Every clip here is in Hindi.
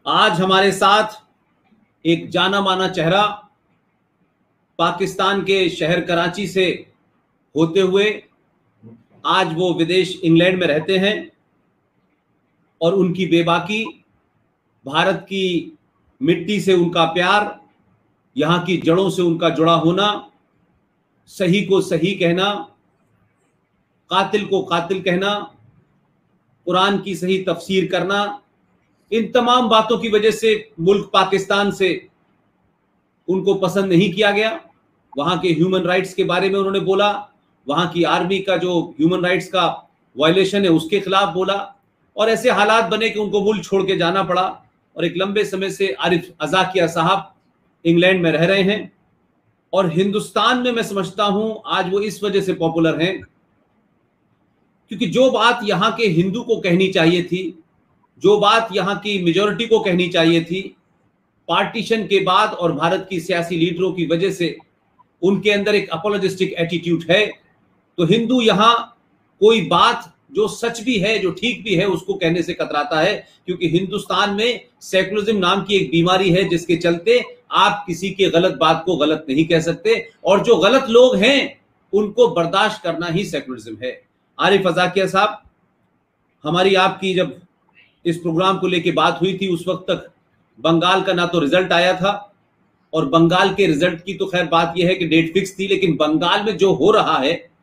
आज हमारे साथ एक जाना माना चेहरा पाकिस्तान के शहर कराची से होते हुए आज वो विदेश इंग्लैंड में रहते हैं और उनकी बेबाकी, भारत की मिट्टी से उनका प्यार, यहाँ की जड़ों से उनका जुड़ा होना, सही को सही कहना, कातिल को कातिल कहना, कुरान की सही तफसीर करना, इन तमाम बातों की वजह से मुल्क पाकिस्तान से उनको पसंद नहीं किया गया। वहां के ह्यूमन राइट्स के बारे में उन्होंने बोला, वहां की आर्मी का जो ह्यूमन राइट्स का वायलेशन है उसके खिलाफ बोला, और ऐसे हालात बने कि उनको मुल्क छोड़ के जाना पड़ा। और एक लंबे समय से आरिफ अजाकिया साहब इंग्लैंड में रह रहे हैं और हिंदुस्तान में मैं समझता हूं आज वो इस वजह से पॉपुलर हैं क्योंकि जो बात यहां के हिंदू को कहनी चाहिए थी, जो बात यहां की मेजॉरिटी को कहनी चाहिए थी, पार्टीशन के बाद और भारत की सियासी लीडरों की वजह से उनके अंदर एक अपोलोजिस्टिक एटीट्यूड है। तो हिंदू यहां कोई बात जो सच भी है, जो ठीक भी है, उसको कहने से कतराता है क्योंकि हिंदुस्तान में सेकुलरिज्म नाम की एक बीमारी है जिसके चलते आप किसी के गलत बात को गलत नहीं कह सकते और जो गलत लोग हैं उनको बर्दाश्त करना ही सेकुलरिज्म है। आरिफ अजाकिया साहब, हमारी आपकी जब इस प्रोग्राम को लेके बात हुई थी उस वक्त तक बंगाल का ना तो रिजल्ट आया था, और बंगाल के रिजल्ट की तो खैर बात यह है कि डेट फिक्स थी, लेकिन बंगाल में जो हो रहा है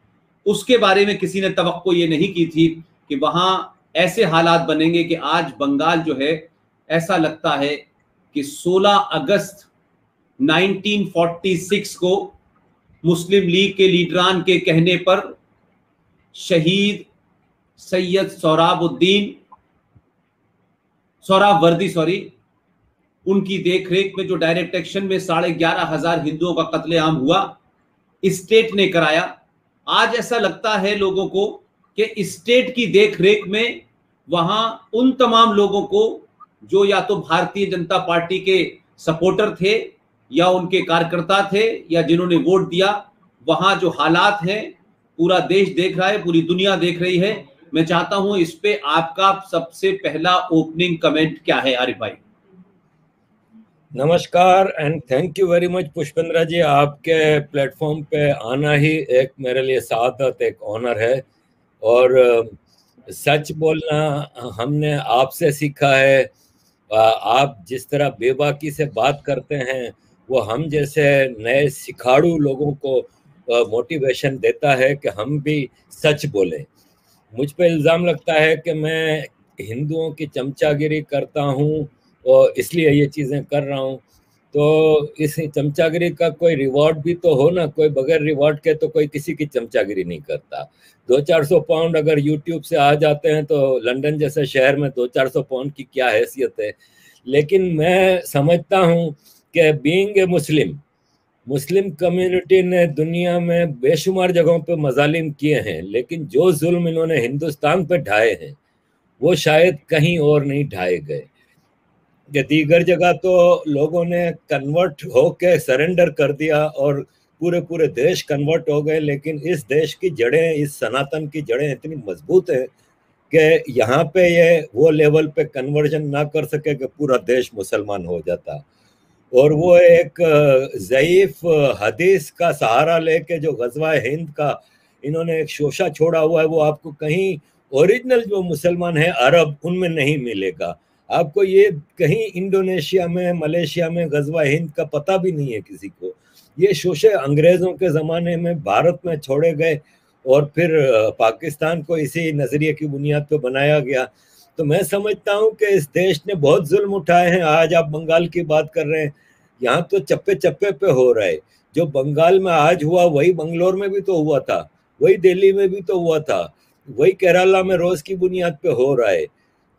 उसके बारे में किसी ने तवक्को ये नहीं की थी कि वहां ऐसे हालात बनेंगे कि आज बंगाल जो है, ऐसा लगता है कि 16 अगस्त 1946 को मुस्लिम लीग के लीडरान के कहने पर शहीद सैयद सोहरावर्दी उनकी देखरेख में जो डायरेक्ट एक्शन में 11,500 हिंदुओं का कत्लेआम हुआ, स्टेट ने कराया। आज ऐसा लगता है लोगों को कि स्टेट की देखरेख में वहां उन तमाम लोगों को जो या तो भारतीय जनता पार्टी के सपोर्टर थे या उनके कार्यकर्ता थे या जिन्होंने वोट दिया, वहां जो हालात हैं पूरा देश देख रहा है, पूरी दुनिया देख रही है। मैं चाहता हूं इस पे आपका सबसे पहला ओपनिंग कमेंट क्या है आरिफ भाई? नमस्कार and thank you very much Pushpendra ji. आपके प्लेटफॉर्म पे आना ही एक मेरे लिए सादत, एक ऑनर है। और सच बोलना हमने आपसे सीखा है। आप जिस तरह बेबाकी से बात करते हैं वो हम जैसे नए सिखाड़ू लोगों को मोटिवेशन देता है कि हम भी सच बोलें। मुझ पे इल्ज़ाम लगता है कि मैं हिंदुओं की चमचागिरी करता हूँ और इसलिए ये चीज़ें कर रहा हूँ। तो इस चमचागिरी का कोई रिवॉर्ड भी तो हो ना। कोई बगैर रिवॉर्ड के तो कोई किसी की चमचागिरी नहीं करता। 200-400 पाउंड अगर यूट्यूब से आ जाते हैं तो लंदन जैसे शहर में 200-400 पाउंड की क्या हैसियत है। लेकिन मैं समझता हूँ कि बीइंग ए मुस्लिम कम्युनिटी ने दुनिया में बेशुमार जगहों पे मजालिम किए हैं, लेकिन जो जुल्म इन्होंने हिंदुस्तान पे ढाए हैं वो शायद कहीं और नहीं ढाए गए। कि दीगर जगह तो लोगों ने कन्वर्ट होके सरेंडर कर दिया और पूरे पूरे देश कन्वर्ट हो गए, लेकिन इस देश की जड़ें, इस सनातन की जड़ें इतनी मजबूत है कि यहाँ पे ये वो लेवल पे कन्वर्जन ना कर सके कि पूरा देश मुसलमान हो जाता। और वो एक ज़ईफ हदीस का सहारा लेके जो गज़वा हिंद का इन्होंने एक शोशा छोड़ा हुआ है, वो आपको कहीं ओरिजिनल जो मुसलमान है अरब उनमें नहीं मिलेगा। आपको ये कहीं इंडोनेशिया में, मलेशिया में गज़वा हिंद का पता भी नहीं है किसी को। ये शोशे अंग्रेज़ों के ज़माने में भारत में छोड़े गए और फिर पाकिस्तान को इसी नज़रिए की बुनियाद पर बनाया गया। तो मैं समझता हूँ कि इस देश ने बहुत जुल्म उठाए हैं। आज आप बंगाल की बात कर रहे हैं, यहाँ तो चप्पे चप्पे पे हो रहा है। जो बंगाल में आज हुआ वही बंगलोर में भी तो हुआ था, वही दिल्ली में भी तो हुआ था, वही केरला में रोज की बुनियाद पे हो रहा है।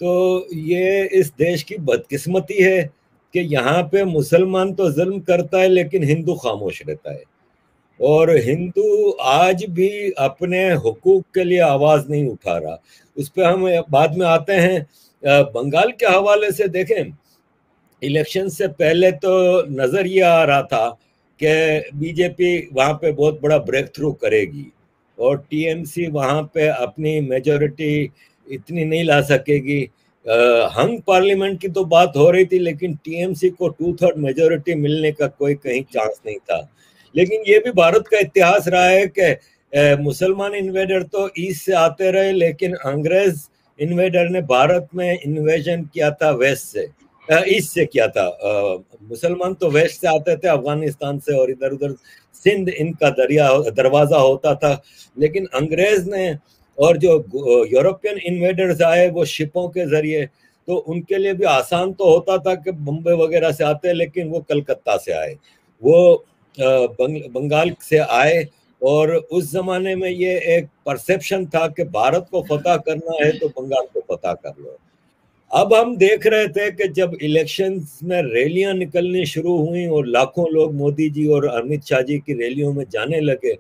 तो ये इस देश की बदकिस्मती है कि यहाँ पे मुसलमान तो जुल्म करता है लेकिन हिंदू खामोश रहता है। और हिंदू आज भी अपने हुकूक के लिए आवाज नहीं उठा रहा। उस पर हम बाद में आते हैं। बंगाल के हवाले से देखें, इलेक्शन से पहले तो नजर ये आ रहा था कि बीजेपी वहाँ पे बहुत बड़ा ब्रेक थ्रू करेगी और टीएमसी वहाँ पे अपनी मेजॉरिटी इतनी नहीं ला सकेगी। हंग पार्लियामेंट की तो बात हो रही थी, लेकिन टीएमसी को 2/3 मेजोरिटी मिलने का कोई कहीं चांस नहीं था। लेकिन ये भी भारत का इतिहास रहा है कि मुसलमान इन्वेडर तो ईस्ट से आते रहे, लेकिन अंग्रेज इन्वेडर ने भारत में इन्वेजन किया था वेस्ट से, ईस्ट से किया था। मुसलमान तो वेस्ट से आते थे, अफगानिस्तान से, और इधर उधर सिंध इनका दरवाजा होता था। लेकिन अंग्रेज ने और जो यूरोपियन इन्वेडर्स आए वो शिपों के जरिए, तो उनके लिए भी आसान तो होता था कि बम्बई वगैरह से आते, लेकिन वो कलकत्ता से आए, वो बंगाल से आए। और उस जमाने में ये एक परसेप्शन था कि भारत को फतह करना है तो बंगाल को फतह कर लो। अब हम देख रहे थे कि जब इलेक्शंस में रैलियां निकलनी शुरू हुई और लाखों लोग मोदी जी और अमित शाह जी की रैलियों में जाने लगे,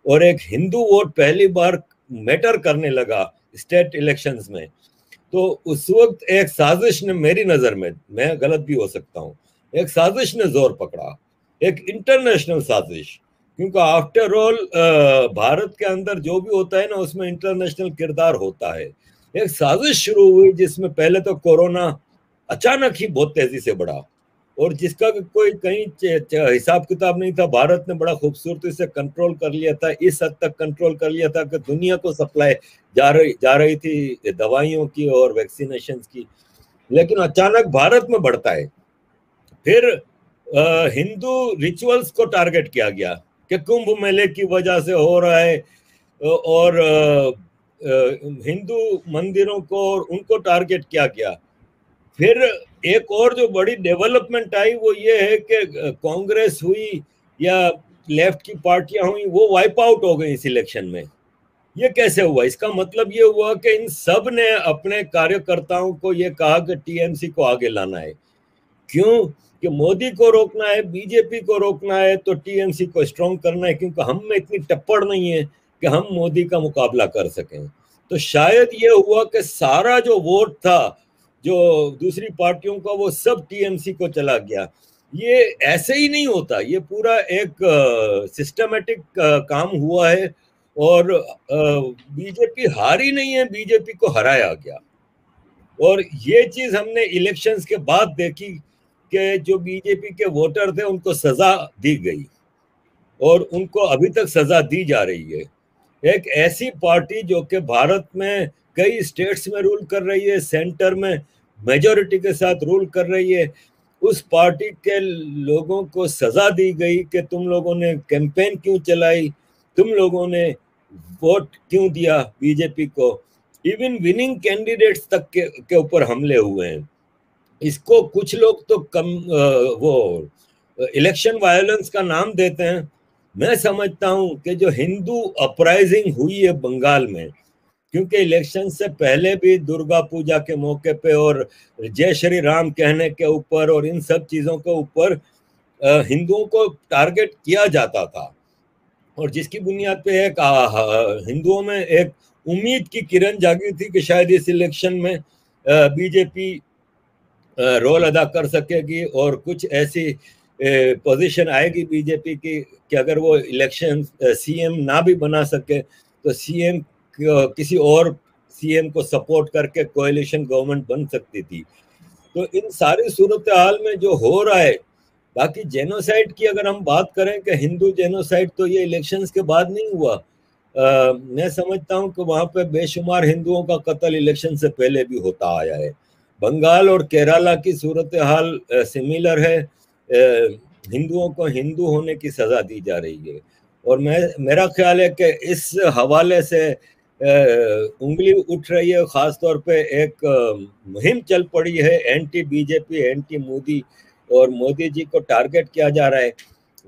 और एक हिंदू वोट पहली बार मैटर करने लगा स्टेट इलेक्शंस में, तो उस वक्त एक साजिश ने, मेरी नजर में, मैं गलत भी हो सकता हूँ, एक साजिश ने जोर पकड़ा, एक इंटरनेशनल साजिश। क्योंकि आफ्टर ऑल भारत के अंदर जो भी होता है ना, उसमें इंटरनेशनल किरदार होता है। एक साजिश शुरू हुई जिसमें पहले तो कोरोना अचानक ही बहुत तेजी से बढ़ा, और जिसका कोई कहीं हिसाब किताब नहीं था। भारत ने बड़ा खूबसूरती से कंट्रोल कर लिया था, इस हद तक कंट्रोल कर लिया था कि दुनिया को सप्लाई जा रही थी दवाइयों की और वैक्सीनेशन की। लेकिन अचानक भारत में बढ़ता है। फिर हिंदू रिचुअल्स को टारगेट किया गया कि कुंभ मेले की वजह से हो रहा है, और हिंदू मंदिरों को और उनको टारगेट किया गया। फिर एक और जो बड़ी डेवलपमेंट आई वो ये है कि कांग्रेस हुई या लेफ्ट की पार्टियां हुई, वो वाइप आउट हो गई इस इलेक्शन में। ये कैसे हुआ? इसका मतलब ये हुआ कि इन सब ने अपने कार्यकर्ताओं को ये कहा कि टीएमसी को आगे लाना है। क्यों? कि मोदी को रोकना है, बीजेपी को रोकना है, तो टीएमसी को स्ट्रॉन्ग करना है, क्योंकि हम में इतनी टप्पड़ नहीं है कि हम मोदी का मुकाबला कर सकें। तो शायद ये हुआ कि सारा जो वोट था जो दूसरी पार्टियों का, वो सब टीएमसी को चला गया। ये ऐसे ही नहीं होता, ये पूरा एक सिस्टमेटिक काम हुआ है, और बीजेपी हारी नहीं है, बीजेपी को हराया गया। और ये चीज हमने इलेक्शंस के बाद देखी कि जो बीजेपी के वोटर थे उनको सजा दी गई, और उनको अभी तक सजा दी जा रही है। एक ऐसी पार्टी जो कि भारत में कई स्टेट्स में रूल कर रही है, सेंटर में मेजॉरिटी के साथ रूल कर रही है, उस पार्टी के लोगों को सजा दी गई कि तुम लोगों ने कैंपेन क्यों चलाई, तुम लोगों ने वोट क्यों दिया बीजेपी को। इवन विनिंग कैंडिडेट्स तक के ऊपर हमले हुए हैं। इसको कुछ लोग तो वो इलेक्शन वायलेंस का नाम देते हैं। मैं समझता हूं कि जो हिंदू अपराइजिंग हुई है बंगाल में, क्योंकि इलेक्शन से पहले भी दुर्गा पूजा के मौके पे और जय श्री राम कहने के ऊपर और इन सब चीजों के ऊपर हिंदुओं को टारगेट किया जाता था, और जिसकी बुनियाद पे एक हिंदुओं में एक उम्मीद की किरण जागी थी कि शायद इस इलेक्शन में बीजेपी रोल अदा कर सकेगी और कुछ ऐसी पोजीशन आएगी बीजेपी की कि अगर वो इलेक्शन सीएम ना भी बना सके तो सीएम किसी और सीएम को सपोर्ट करके कोएलिशन गवर्नमेंट बन सकती थी। तो इन सारी सूरत हाल में जो हो रहा है, बाकी जेनोसाइड की अगर हम बात करें कि हिंदू जेनोसाइड, तो ये इलेक्शंस के बाद नहीं हुआ। मैं समझता हूं कि वहां पे बेशुमार हिंदुओं का कत्ल इलेक्शन से पहले भी होता आया है। बंगाल और केरला की सूरत हाल सिमिलर है। हिंदुओं को हिंदू होने की सजा दी जा रही है, और मेरा ख्याल है कि इस हवाले से उंगली उठ रही है। खासतौर पे एक मुहिम चल पड़ी है, एंटी बीजेपी, एंटी मोदी, और मोदी जी को टारगेट किया जा रहा है।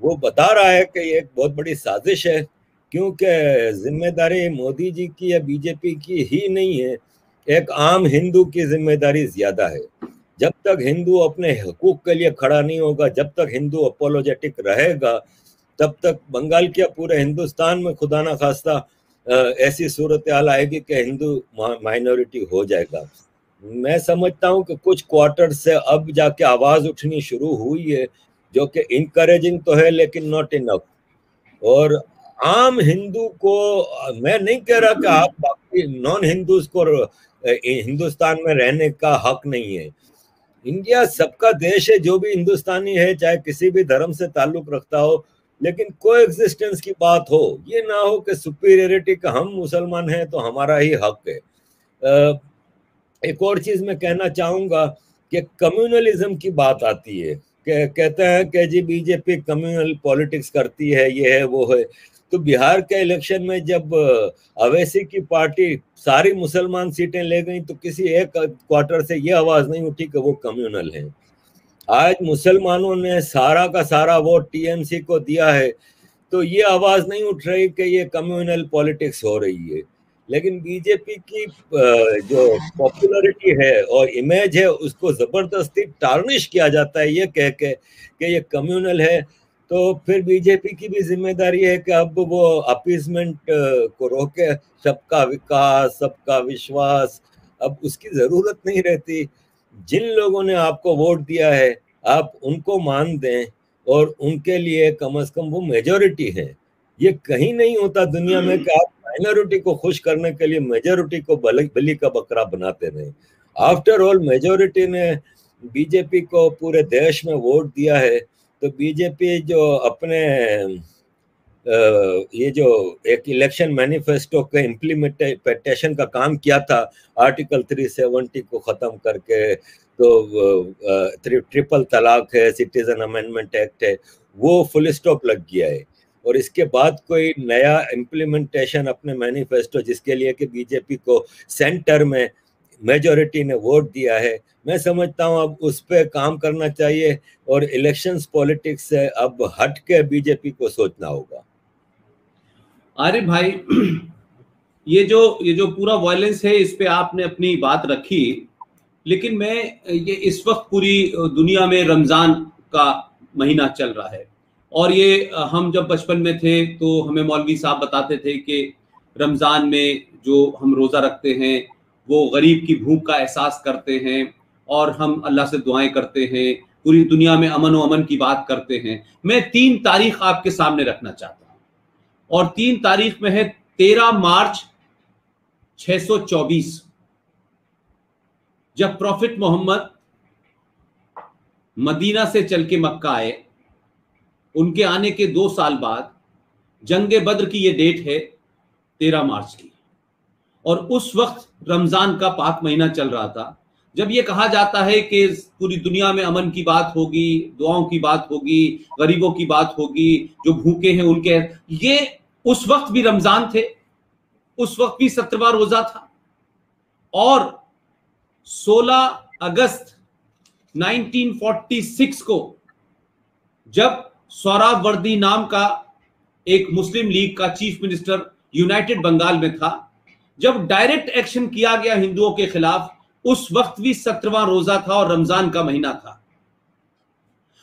वो बता रहा है कि ये एक बहुत बड़ी साजिश है, क्योंकि जिम्मेदारी मोदी जी की या बीजेपी की ही नहीं है, एक आम हिंदू की जिम्मेदारी ज्यादा है। जब तक हिंदू अपने हकूक के लिए खड़ा नहीं होगा, जब तक हिंदू अपोलोजेटिक रहेगा, तब तक बंगाल के पूरे हिंदुस्तान में खुदा ना खास्ता ऐसी सूरत हाल आएगी कि हिंदू माइनॉरिटी हो जाएगा। मैं समझता हूं कि कुछ क्वार्टर से अब जाके आवाज उठनी शुरू हुई है, जो कि इनकरेजिंग तो है लेकिन नॉट इनफ। और आम हिंदू को, मैं नहीं कह रहा कि आप नॉन हिंदूज को हिंदुस्तान में रहने का हक नहीं है। इंडिया सबका देश है, जो भी हिंदुस्तानी है चाहे किसी भी धर्म से ताल्लुक रखता हो, लेकिन कोएग्जिस्टेंस की बात हो, ये ना हो कि सुपीरियरिटी का हम मुसलमान हैं तो हमारा ही हक है। एक और चीज मैं कहना चाहूंगा कि कम्युनलिज्म की बात आती है, कहते हैं कि जी बीजेपी कम्युनल पॉलिटिक्स करती है, ये है वो है। तो बिहार के इलेक्शन में जब अवैसी की पार्टी सारी मुसलमान सीटें ले गई तो किसी एक क्वार्टर से ये आवाज नहीं उठी कि वो कम्युनल है। आज मुसलमानों ने सारा का सारा वोट टीएमसी को दिया है, तो ये आवाज नहीं उठ रही कि ये कम्युनल पॉलिटिक्स हो रही है। लेकिन बीजेपी की जो पॉपुलैरिटी है और इमेज है उसको जबरदस्ती टार्निश किया जाता है ये कह के कि ये कम्युनल है। तो फिर बीजेपी की भी जिम्मेदारी है कि अब वो अपीजमेंट को रोके, सबका विकास, सबका विश्वास, अब उसकी जरूरत नहीं रहती। जिन लोगों ने आपको वोट दिया है आप उनको मान दें और उनके लिए कम से कम वो मेजॉरिटी है। ये कहीं नहीं होता दुनिया में कि आप माइनॉरिटी को खुश करने के लिए मेजॉरिटी को बलि का बकरा बनाते रहे। आफ्टर ऑल मेजॉरिटी ने बीजेपी को पूरे देश में वोट दिया है, तो बीजेपी जो अपने ये जो एक इलेक्शन मैनिफेस्टो के इम्प्लीमेंटेशन का काम किया था, आर्टिकल 370 को खत्म करके, तो ट्रिपल तलाक है, सिटीजन अमेंडमेंट एक्ट है, वो फुल स्टॉप लग गया है। और इसके बाद कोई नया इम्प्लीमेंटेशन अपने मैनिफेस्टो, जिसके लिए कि बीजेपी को सेंटर में मेजॉरिटी ने वोट दिया है, मैं समझता हूं अब उस पर काम करना चाहिए और इलेक्शंस पॉलिटिक्स से अब हट के बीजेपी को सोचना होगा। आरिफ भाई, ये जो पूरा वायलेंस है इस पे आपने अपनी बात रखी, लेकिन मैं ये इस वक्त पूरी दुनिया में रमजान का महीना चल रहा है और ये हम जब बचपन में थे तो हमें मौलवी साहब बताते थे कि रमजान में जो हम रोजा रखते हैं वो गरीब की भूख का एहसास करते हैं और हम अल्लाह से दुआएं करते हैं, पूरी दुनिया में अमन व अमन की बात करते हैं। मैं 3 तारीख आपके सामने रखना चाहता हूं और 3 तारीख में है 13 मार्च 624, जब प्रॉफिट मोहम्मद मदीना से चल के मक्का आए। उनके आने के 2 साल बाद जंगे बद्र की ये डेट है 13 मार्च की, और उस वक्त रमजान का पाक महीना चल रहा था। जब ये कहा जाता है कि पूरी दुनिया में अमन की बात होगी, दुआओं की बात होगी, गरीबों की बात होगी, जो भूखे हैं उनके, ये उस वक्त भी रमजान थे, उस वक्त भी 17वां रोजा था। और 16 अगस्त 1946 को जब सोहरावर्दी नाम का एक मुस्लिम लीग का चीफ मिनिस्टर यूनाइटेड बंगाल में था, जब डायरेक्ट एक्शन किया गया हिंदुओं के खिलाफ, उस वक्त भी 17वां रोजा था और रमजान का महीना था।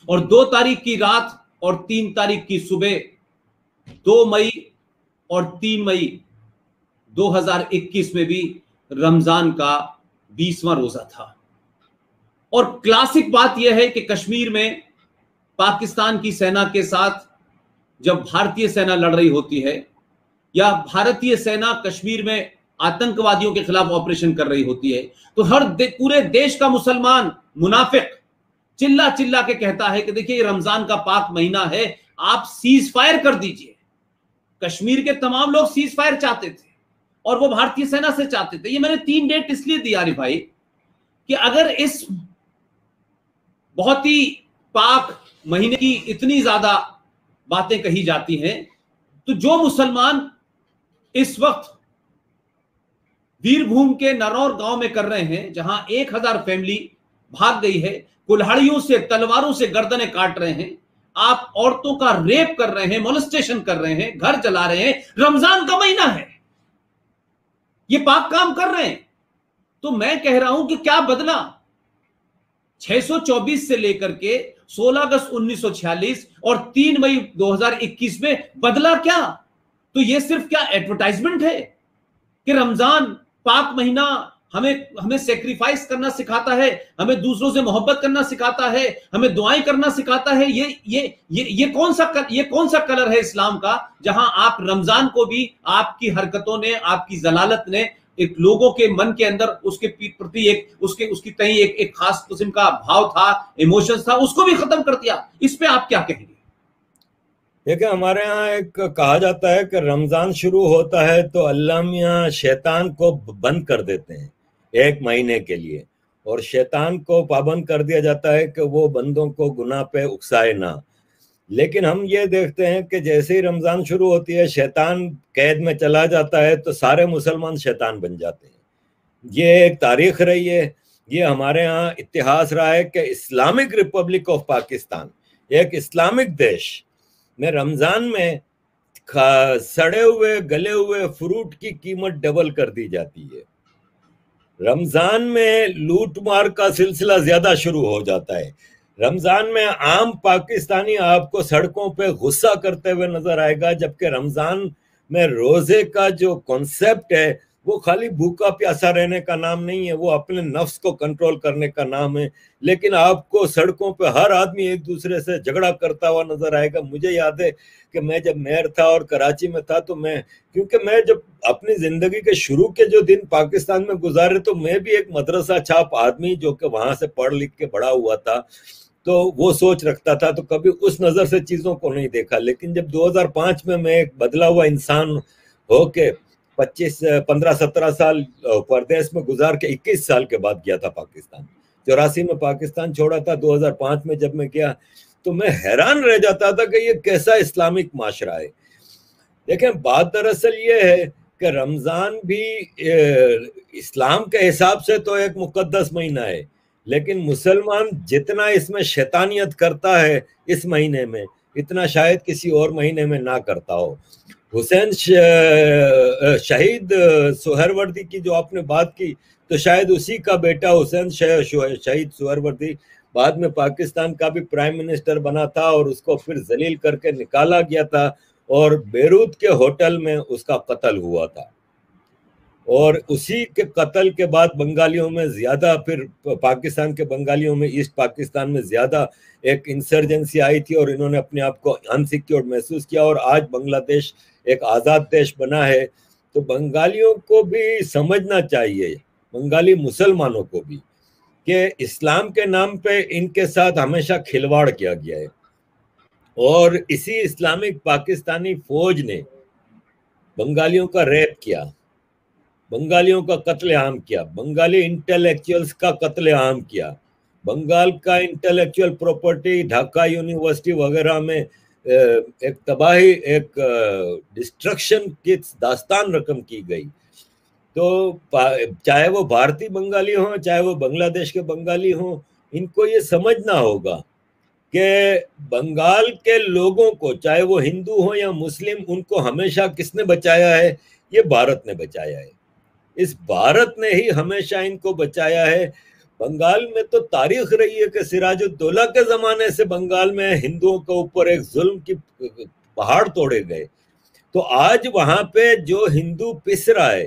और 2 तारीख की रात और 3 तारीख की सुबह, 2 मई और 3 मई 2021 में भी रमजान का 20वां रोजा था। और क्लासिक बात यह है कि कश्मीर में पाकिस्तान की सेना के साथ जब भारतीय सेना लड़ रही होती है या भारतीय सेना कश्मीर में आतंकवादियों के खिलाफ ऑपरेशन कर रही होती है, तो पूरे देश का मुसलमान मुनाफिक चिल्ला चिल्ला के कहता है कि देखिए रमजान का पाक महीना है, आप सीज फायर कर दीजिए। कश्मीर के तमाम लोग सीज फायर चाहते थे और वो भारतीय सेना से चाहते थे। ये मैंने 3 डेट इसलिए दी आरिफ भाई कि अगर इस बहुत ही पाक महीने की इतनी ज्यादा बातें कही जाती हैं, तो जो मुसलमान इस वक्त वीरभूम के नरौर गांव में कर रहे हैं, जहां 1000 फैमिली भाग गई है, कुल्हाड़ियों से तलवारों से गर्दनें काट रहे हैं, आप औरतों का रेप कर रहे हैं, मोलेस्टेशन कर रहे हैं, घर जला रहे हैं, रमजान का महीना है, ये पाक काम कर रहे हैं। तो मैं कह रहा हूं कि क्या बदला 624 से लेकर के 16 अगस्त 1946 और 3 मई 2021 में बदला क्या? तो ये सिर्फ क्या एडवर्टाइजमेंट है कि रमजान पाक महीना हमें हमें सेक्रीफाइस करना सिखाता है, हमें दूसरों से मोहब्बत करना सिखाता है, हमें दुआएं करना सिखाता है। ये कौन सा कलर है इस्लाम का, जहां आप रमजान को भी आपकी हरकतों ने, आपकी जलालत ने एक लोगों के मन के अंदर उसके प्रति एक उसकी तही एक खास किस्म का भाव था, इमोशंस था, उसको भी खत्म कर दिया। इस पे आप क्या कहेंगे? देखिए, हमारे यहाँ एक कहा जाता है कि रमजान शुरू होता है तो अल्लाह मियाँ शैतान को बंद कर देते हैं 1 महीने के लिए, और शैतान को पाबंद कर दिया जाता है कि वो बंदों को गुनाह पे उकसाए ना। लेकिन हम ये देखते हैं कि जैसे ही रमजान शुरू होती है, शैतान कैद में चला जाता है तो सारे मुसलमान शैतान बन जाते हैं। ये एक तारीख रही है, ये हमारे यहाँ इतिहास रहा है कि इस्लामिक रिपब्लिक ऑफ पाकिस्तान, एक इस्लामिक देश में, रमजान में सड़े हुए गले हुए फ्रूट की कीमत डबल कर दी जाती है। रमजान में लूट मार का सिलसिला ज्यादा शुरू हो जाता है। रमजान में आम पाकिस्तानी आपको सड़कों पे गुस्सा करते हुए नजर आएगा, जबकि रमजान में रोजे का जो कॉन्सेप्ट है वो खाली भूखा प्यासा रहने का नाम नहीं है, वो अपने नफ्स को कंट्रोल करने का नाम है। लेकिन आपको सड़कों पे हर आदमी एक दूसरे से झगड़ा करता हुआ नजर आएगा। मुझे याद है कि मैं जब मेयर था और कराची में था, तो क्योंकि मैं जब अपनी जिंदगी के शुरू के जो दिन पाकिस्तान में गुजारे, तो मैं भी एक मदरसा छाप आदमी जो कि वहां से पढ़ लिख के बड़ा हुआ था, तो वो सोच रखता था, तो कभी उस नजर से चीजों को नहीं देखा। लेकिन जब 2005 में मैं एक बदला हुआ इंसान होके 15-17 साल परदेश में गुजार के 21 साल के बाद गया था पाकिस्तान, 84 में पाकिस्तान छोड़ा था, 2005 में जब मैं गया तो मैं हैरान रह जाता था कि ये कैसा इस्लामिक माशरा है। देखें, बात दरअसल ये है कि रमजान भी इस्लाम के हिसाब से तो एक मुकद्दस महीना है, लेकिन मुसलमान जितना इसमें शैतानियत करता है इस महीने में, इतना शायद किसी और महीने में ना करता हो। हुसैन शहीद सुहरवर्दी की जो आपने बात की, तो शायद उसी का बेटा हुसैन शहीद सुहरवर्दी बाद में पाकिस्तान का भी प्राइम मिनिस्टर बना था, और उसको फिर जलील करके निकाला गया था, और बेरूत के होटल में उसका कत्ल हुआ था। और उसी के कत्ल के बाद बंगालियों में ज्यादा, फिर पाकिस्तान के बंगालियों में, ईस्ट पाकिस्तान में ज्यादा एक इंसर्जेंसी आई थी, और इन्होंने अपने आप को अनसिक्योर महसूस किया, और आज बांग्लादेश एक आज़ाद देश बना है। तो बंगालियों को भी समझना चाहिए, बंगाली मुसलमानों को भी, कि इस्लाम के नाम पे इनके साथ हमेशा खिलवाड़ किया गया है, और इसी इस्लामिक पाकिस्तानी फौज ने बंगालियों का रेप किया, बंगालियों का कत्लेआम किया, बंगाली इंटेलेक्चुअल्स का कत्लेआम किया, बंगाल का इंटेलेक्चुअल प्रॉपर्टी ढाका यूनिवर्सिटी वगैरह में एक तबाही, एक डिस्ट्रक्शन की दास्तान रकम की गई। तो चाहे वो भारतीय बंगाली हो, चाहे वो बांग्लादेश के बंगाली हो, इनको ये समझना होगा कि बंगाल के लोगों को, चाहे वो हिंदू हो या मुस्लिम, उनको हमेशा किसने बचाया है? ये भारत ने बचाया है। इस भारत ने ही हमेशा इनको बचाया है। बंगाल में तो तारीख रही है कि सिराजुद्दौला के जमाने से बंगाल में हिंदुओं के ऊपर एक जुल्म की पहाड़ तोड़े गए। तो आज वहां पे जो हिंदू पिस रहा है,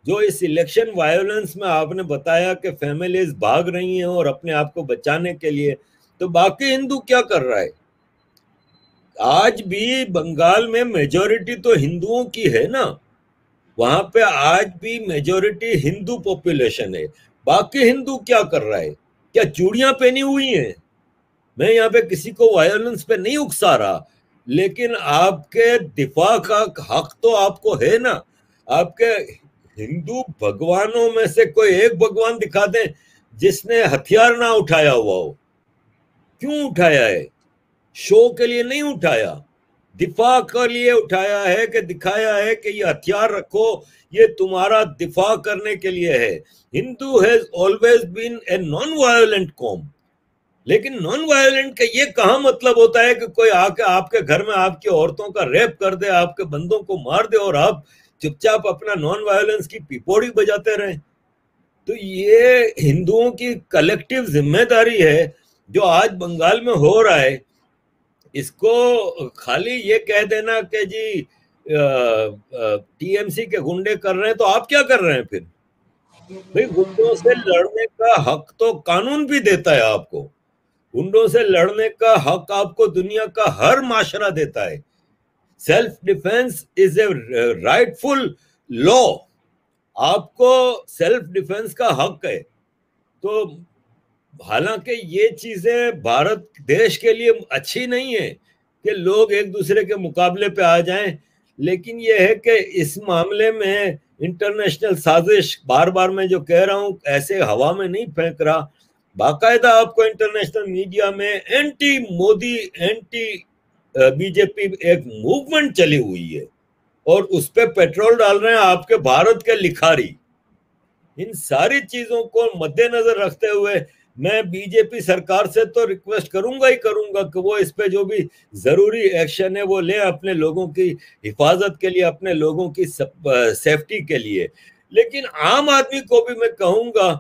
जो इस इलेक्शन वायलेंस में आपने बताया कि फैमिलीज भाग रही हैं और अपने आप को बचाने के लिए, तो बाकी हिंदू क्या कर रहा है? आज भी बंगाल में मेजोरिटी तो हिंदुओं की है ना, वहां पे आज भी मेजोरिटी हिंदू पॉपुलेशन है। बाकी हिंदू क्या कर रहा है? क्या चूड़ियां पहनी हुई हैं? मैं यहाँ पे किसी को वायलेंस पे नहीं उकसा रहा, लेकिन आपके दिफा का हक तो आपको है ना। आपके हिंदू भगवानों में से कोई एक भगवान दिखा दें जिसने हथियार ना उठाया हुआ हो। क्यों उठाया है? शो के लिए नहीं उठाया, दिफा के लिए उठाया है, कि दिखाया है कि ये हथियार रखो, ये तुम्हारा दिफा करने के लिए है। Hindu has always been a non violent calm. लेकिन नॉन वायलेंट का ये कहाँ मतलब होता है कि कोई आके आपके घर में आपकी औरतों का रेप कर दे, आपके बंदों को मार दे, और आप चुपचाप अपना नॉन वायलेंस की पिपोड़ी बजाते रहे। तो ये हिंदुओं की कलेक्टिव जिम्मेदारी है जो आज बंगाल में हो रहा है। इसको खाली ये कह देना कि जी टीएमसी के गुंडे कर रहे हैं, तो आप क्या कर रहे हैं फिर? भाई गुंडों से लड़ने का हक तो कानून भी देता है आपको। गुंडों से लड़ने का हक आपको दुनिया का हर माशरा देता है। Self defence is a rightful law. आपको सेल्फ डिफेंस का हक है। तो हालांकि ये चीजें भारत देश के लिए अच्छी नहीं है कि लोग एक दूसरे के मुकाबले पे आ जाएं, लेकिन ये है कि इस मामले में इंटरनेशनल साजिश, बार बार मैं जो कह रहा हूं ऐसे हवा में नहीं फेंक रहा, बाकायदा आपको इंटरनेशनल मीडिया में एंटी मोदी, एंटी बीजेपी एक मूवमेंट चली हुई है और उस पर पेट्रोल डाल रहे हैं आपके भारत के लिखारी। इन सारी चीजों को मद्देनजर रखते हुए मैं बीजेपी सरकार से तो रिक्वेस्ट करूंगा ही करूंगा कि वो इस पे जो भी जरूरी एक्शन है वो ले, अपने लोगों की हिफाजत के लिए, अपने लोगों की सेफ्टी के लिए। लेकिन आम आदमी को भी मैं कहूंगा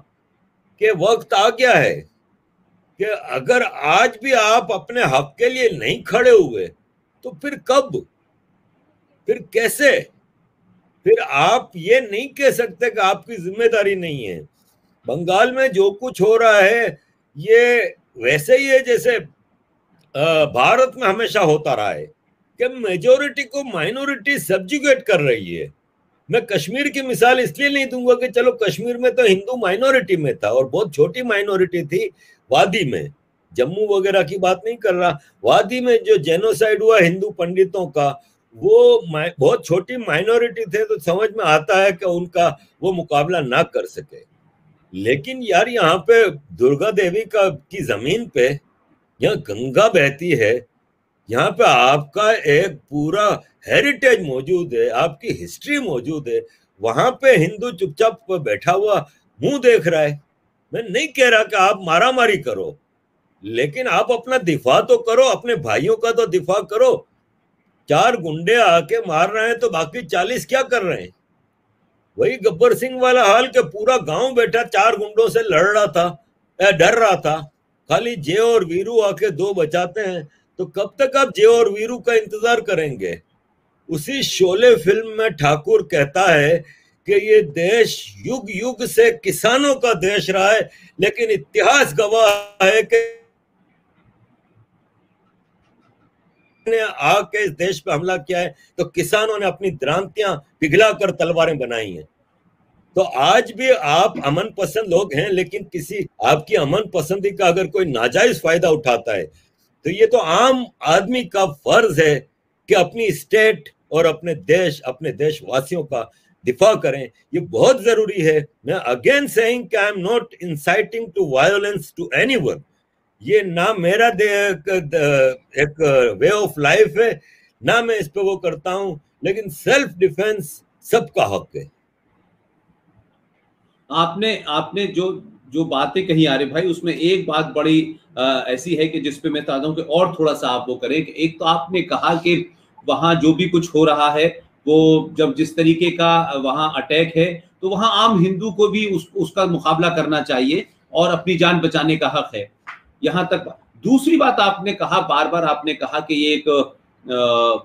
कि वक्त आ गया है कि अगर आज भी आप अपने हक के लिए नहीं खड़े हुए तो फिर कब, फिर कैसे? फिर आप ये नहीं कह सकते कि आपकी जिम्मेदारी नहीं है। बंगाल में जो कुछ हो रहा है ये वैसे ही है जैसे भारत में हमेशा होता रहा है कि मेजोरिटी को माइनॉरिटी सब्जुगेट कर रही है। मैं कश्मीर की मिसाल इसलिए नहीं दूंगा कि चलो कश्मीर में तो हिंदू माइनॉरिटी में था और बहुत छोटी माइनॉरिटी थी वादी में, जम्मू वगैरह की बात नहीं कर रहा, वादी में जो जेनोसाइड हुआ हिंदू पंडितों का वो बहुत छोटी माइनॉरिटी थे, तो समझ में आता है कि उनका वो मुकाबला ना कर सके। लेकिन यार यहाँ पे दुर्गा देवी की जमीन पे, यहाँ गंगा बहती है, यहाँ पे आपका एक पूरा हेरिटेज मौजूद है, आपकी हिस्ट्री मौजूद है, वहां पे हिंदू चुपचाप बैठा हुआ मुंह देख रहा है। मैं नहीं कह रहा कि आप मारामारी करो, लेकिन आप अपना दिफा तो करो, अपने भाइयों का तो दिफा करो। 4 गुंडे आके मार रहे हैं तो बाकी 40 क्या कर रहे हैं? वही गब्बर सिंह वाला हाल के पूरा गांव बैठा 4 गुंडों से लड़ रहा था, डर रहा था, खाली जे और वीरू आके 2 बचाते हैं। तो कब तक आप जे और वीरू का इंतजार करेंगे? उसी शोले फिल्म में ठाकुर कहता है कि ये देश युग युग से किसानों का देश रहा है, लेकिन इतिहास गवाह है कि ने आके इस देश पे हमला किया है तो किसानों ने अपनी द्रांतियां पिघलाकर तलवारें बनाई हैं। तो आज भी आप अमन पसंद लोग हैं, लेकिन किसी आपकी अमन पसंदी का अगर कोई नाजायज फायदा उठाता है तो ये तो आम आदमी का फर्ज है कि अपनी स्टेट और अपने देशवासियों का दिफा करें। ये बहुत जरूरी है। मैं अगेन सेइंग कि I am not inciting to violence to anyone. ये ना मेरा एक वे ऑफ लाइफ है, ना मैं इस पे वो करता हूं, लेकिन सेल्फ डिफेंस सबका हक है। आपने आपने जो जो बातें कही आरिफ भाई, उसमें एक बात बड़ी ऐसी है कि जिसपे मैं चाहता हूं कि और थोड़ा सा आप वो करें। कि एक तो आपने कहा कि वहां जो भी कुछ हो रहा है, वो जब जिस तरीके का वहां अटैक है, तो वहां आम हिंदू को भी उसका मुकाबला करना चाहिए और अपनी जान बचाने का हक है। यहां तक। दूसरी बात आपने कहा, बार बार आपने कहा कि ये एक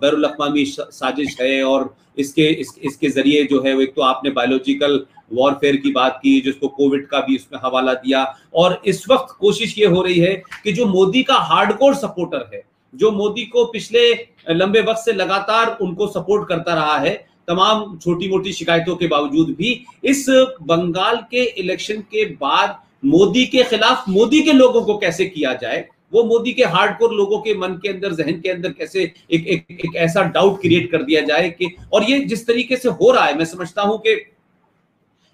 बैरुल अक़वामी साजिश है और इसके जरिए जो है, एक तो आपने बायोलॉजिकल वॉरफेयर की बात की, जिसको कोविड का भी इसमें हवाला दिया। और इस वक्त कोशिश ये हो रही है कि जो मोदी का हार्डकोर सपोर्टर है, जो मोदी को पिछले लंबे वक्त से लगातार उनको सपोर्ट करता रहा है, तमाम छोटी मोटी शिकायतों के बावजूद भी, इस बंगाल के इलेक्शन के बाद मोदी के खिलाफ मोदी के लोगों को कैसे किया जाए, वो मोदी के हार्डकोर लोगों के मन के अंदर, जहन के अंदर कैसे एक ऐसा डाउट क्रिएट कर दिया जाए कि, और ये जिस तरीके से हो रहा है, मैं समझता हूं कि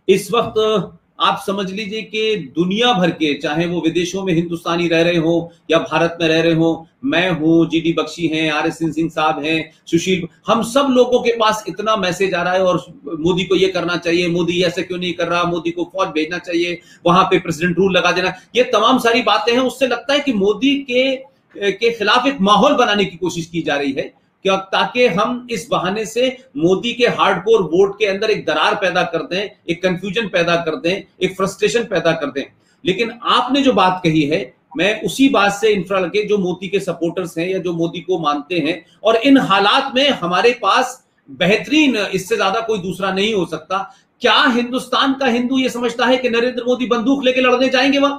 इस वक्त आप समझ लीजिए कि दुनिया भर के, चाहे वो विदेशों में हिंदुस्तानी रह रहे हो या भारत में रह रहे हो, मैं हूं, जीडी बख्शी हैं, आर एस सिंह साहब हैं, सुशील, हम सब लोगों के पास इतना मैसेज आ रहा है और मोदी को ये करना चाहिए, मोदी ऐसे क्यों नहीं कर रहा, मोदी को फौज भेजना चाहिए, वहां पे प्रेसिडेंट रूल लगा देना, ये तमाम सारी बातें हैं। उससे लगता है कि मोदी के खिलाफ एक माहौल बनाने की कोशिश की जा रही है, क्या, ताकि हम इस बहाने से मोदी के हार्डकोर वोट के अंदर एक दरार पैदा कर दें, एक कंफ्यूजन पैदा कर दें, एक फ्रस्ट्रेशन पैदा कर दें। लेकिन आपने जो बात कही है, मैं उसी बात से इंफ्रा लगे, जो मोदी के सपोर्टर्स हैं या जो मोदी को मानते हैं, और इन हालात में हमारे पास बेहतरीन, इससे ज्यादा कोई दूसरा नहीं हो सकता क्या हिंदुस्तान का हिंदू ये समझता है कि नरेंद्र मोदी बंदूक लेके लड़ने जाएंगे वहां?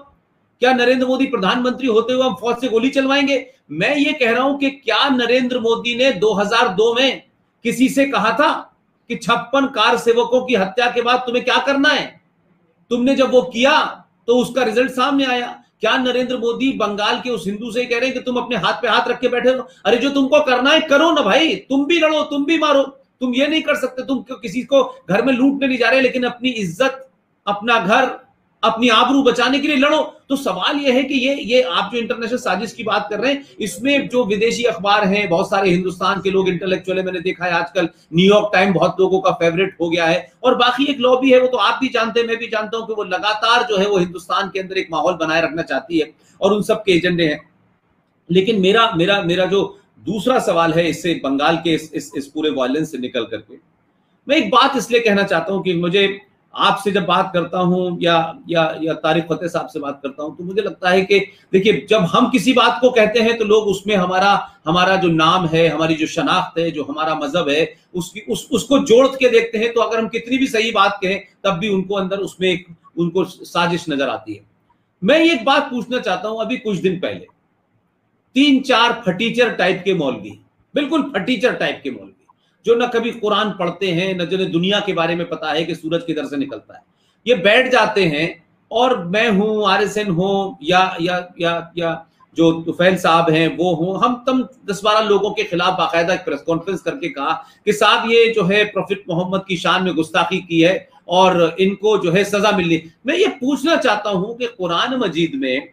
क्या नरेंद्र मोदी प्रधानमंत्री होते हुए हम फौज से गोली चलवाएंगे? मैं ये कह रहा हूं कि क्या नरेंद्र मोदी ने 2002 में किसी से कहा था कि 56 कार सेवकों की हत्या के बाद तुम्हें क्या करना है? तुमने जब वो किया तो उसका रिजल्ट सामने आया। क्या नरेंद्र मोदी बंगाल के उस हिंदू से कह रहे हैं कि तुम अपने हाथ पे हाथ रख के बैठे हो? अरे जो तुमको करना है करो ना भाई, तुम भी लड़ो, तुम भी मारो। तुम ये नहीं कर सकते, तुम किसी को घर में लूटने नहीं जा रहे, लेकिन अपनी इज्जत, अपना घर, अपनी आबरू बचाने के लिए लड़ो। तो सवाल यह है कि ये आप जो इंटरनेशनल साजिश की बात कर रहे हैं, इसमें जो विदेशी अखबार हैं, बहुत सारे हिंदुस्तान के लोग इंटेलेक्चुअल है, मैंने देखा है आजकल न्यूयॉर्क टाइम बहुत लोगों का फेवरेट हो गया है, और बाकी एक लॉबी है, वो तो आप भी जानते हैं, मैं भी जानता हूं कि वो लगातार जो है वो हिंदुस्तान के अंदर एक माहौल बनाए रखना चाहती है, और उन सब के एजेंडे हैं। लेकिन मेरा मेरा मेरा जो दूसरा सवाल है, इससे बंगाल के इस पूरे वायलेंस से निकल करके मैं एक बात इसलिए कहना चाहता हूं कि मुझे आपसे जब बात करता हूं या तारिक फतेह साहब से बात करता हूं, तो मुझे लगता है कि देखिए, जब हम किसी बात को कहते हैं तो लोग उसमें हमारा जो नाम है, हमारी जो शनाख्त है, जो हमारा मजहब है, उसको जोड़ के देखते हैं। तो अगर हम कितनी भी सही बात कहें तब भी उनको अंदर उसमें उनको साजिश नजर आती है। मैं एक बात पूछना चाहता हूं, अभी कुछ दिन पहले 3-4 फटीचर टाइप के मौलवी, बिल्कुल फटीचर टाइप के मौलवी, जो न कभी कुरान पढ़ते हैं, न जिन्हें दुनिया के बारे में पता है कि सूरज किधर से निकलता है, ये बैठ जाते हैं और मैं हूं, आरएसएन हो या जो तुफैल साहब हैं वो हो, हम तम 10-12 लोगों के खिलाफ बाकायदा प्रेस कॉन्फ्रेंस करके कहा कि साहब ये जो है प्रॉफिट मोहम्मद की शान में गुस्ताखी की है और इनको जो है सजा मिलनी। मैं ये पूछना चाहता हूं कि कुरान मजीद में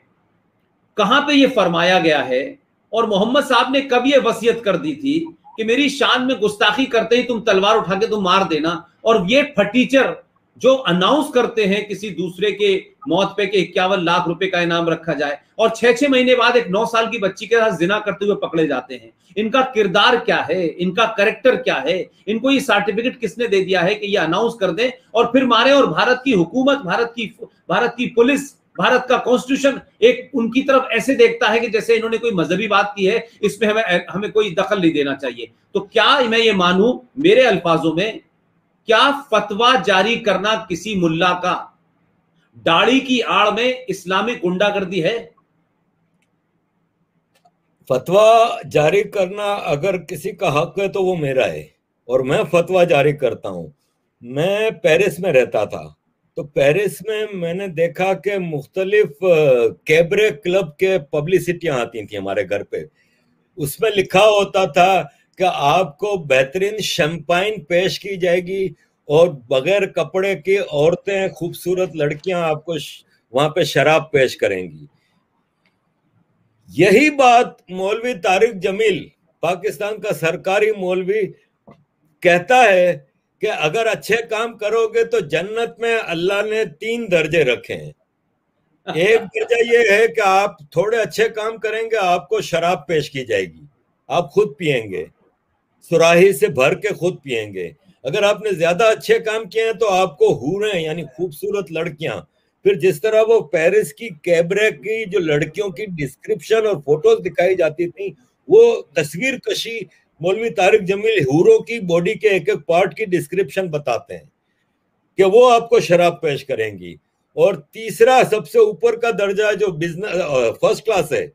कहां पे ये फरमाया गया है, और मोहम्मद साहब ने कब ये वसीयत कर दी थी कि मेरी शान में गुस्ताखी करते ही तुम तलवार उठा के तुम मार देना? और ये फटीचर जो अनाउंस करते हैं किसी दूसरे के मौत पे कि 51 लाख रुपए का इनाम रखा जाए, और 6-6 महीने बाद एक 9 साल की बच्ची के साथ जिना करते हुए पकड़े जाते हैं। इनका किरदार क्या है, इनका कैरेक्टर क्या है? इनको ये सर्टिफिकेट किसने दे दिया है कि ये अनाउंस कर दें और फिर मारे? और भारत की हुकूमत, भारत की पुलिस, भारत का कॉन्स्टिट्यूशन एक उनकी तरफ ऐसे देखता है कि जैसे इन्होंने कोई मजहबी बात की है, इसमें हमें कोई दखल नहीं देना चाहिए। तो क्या मैं ये मानूं, मेरे अल्फाजों में, क्या फतवा जारी करना किसी मुल्ला का दाढ़ी की आड़ में इस्लामिक गुंडागर्दी है? फतवा जारी करना अगर किसी का हक है तो वो मेरा है, और मैं फतवा जारी करता हूं। मैं पेरिस में रहता था, तो पेरिस में मैंने देखा कि मुख्तलिफ कैबरे क्लब के पब्लिसिटियां आती थी हमारे घर पे। उसमें लिखा होता था कि आपको बेहतरीन शैंपाइन पेश की जाएगी और बगैर कपड़े की औरतें, खूबसूरत लड़कियां आपको वहां पे शराब पेश करेंगी। यही बात मौलवी तारिक जमील, पाकिस्तान का सरकारी मौलवी, कहता है कि अगर अच्छे काम करोगे तो जन्नत में अल्लाह ने 3 दर्जे रखे हैं। एक दर्जा ये है कि आप थोड़े अच्छे काम करेंगे, आपको शराब पेश की जाएगी, आप खुद पिएंगे, सुराही से भर के खुद पिएंगे। अगर आपने ज्यादा अच्छे काम किए हैं तो आपको हूरें यानी खूबसूरत लड़कियां, फिर जिस तरह वो पेरिस की कैबरे की जो लड़कियों की डिस्क्रिप्शन और फोटोज दिखाई जाती थी, वो तस्वीर कशी मौलवी तारिक जमील हूरों की बॉडी के एक एक पार्ट की डिस्क्रिप्शन बताते हैं कि वो आपको शराब पेश करेंगी। और तीसरा सबसे ऊपर का दर्जा जो बिजनेस फर्स्ट क्लास है,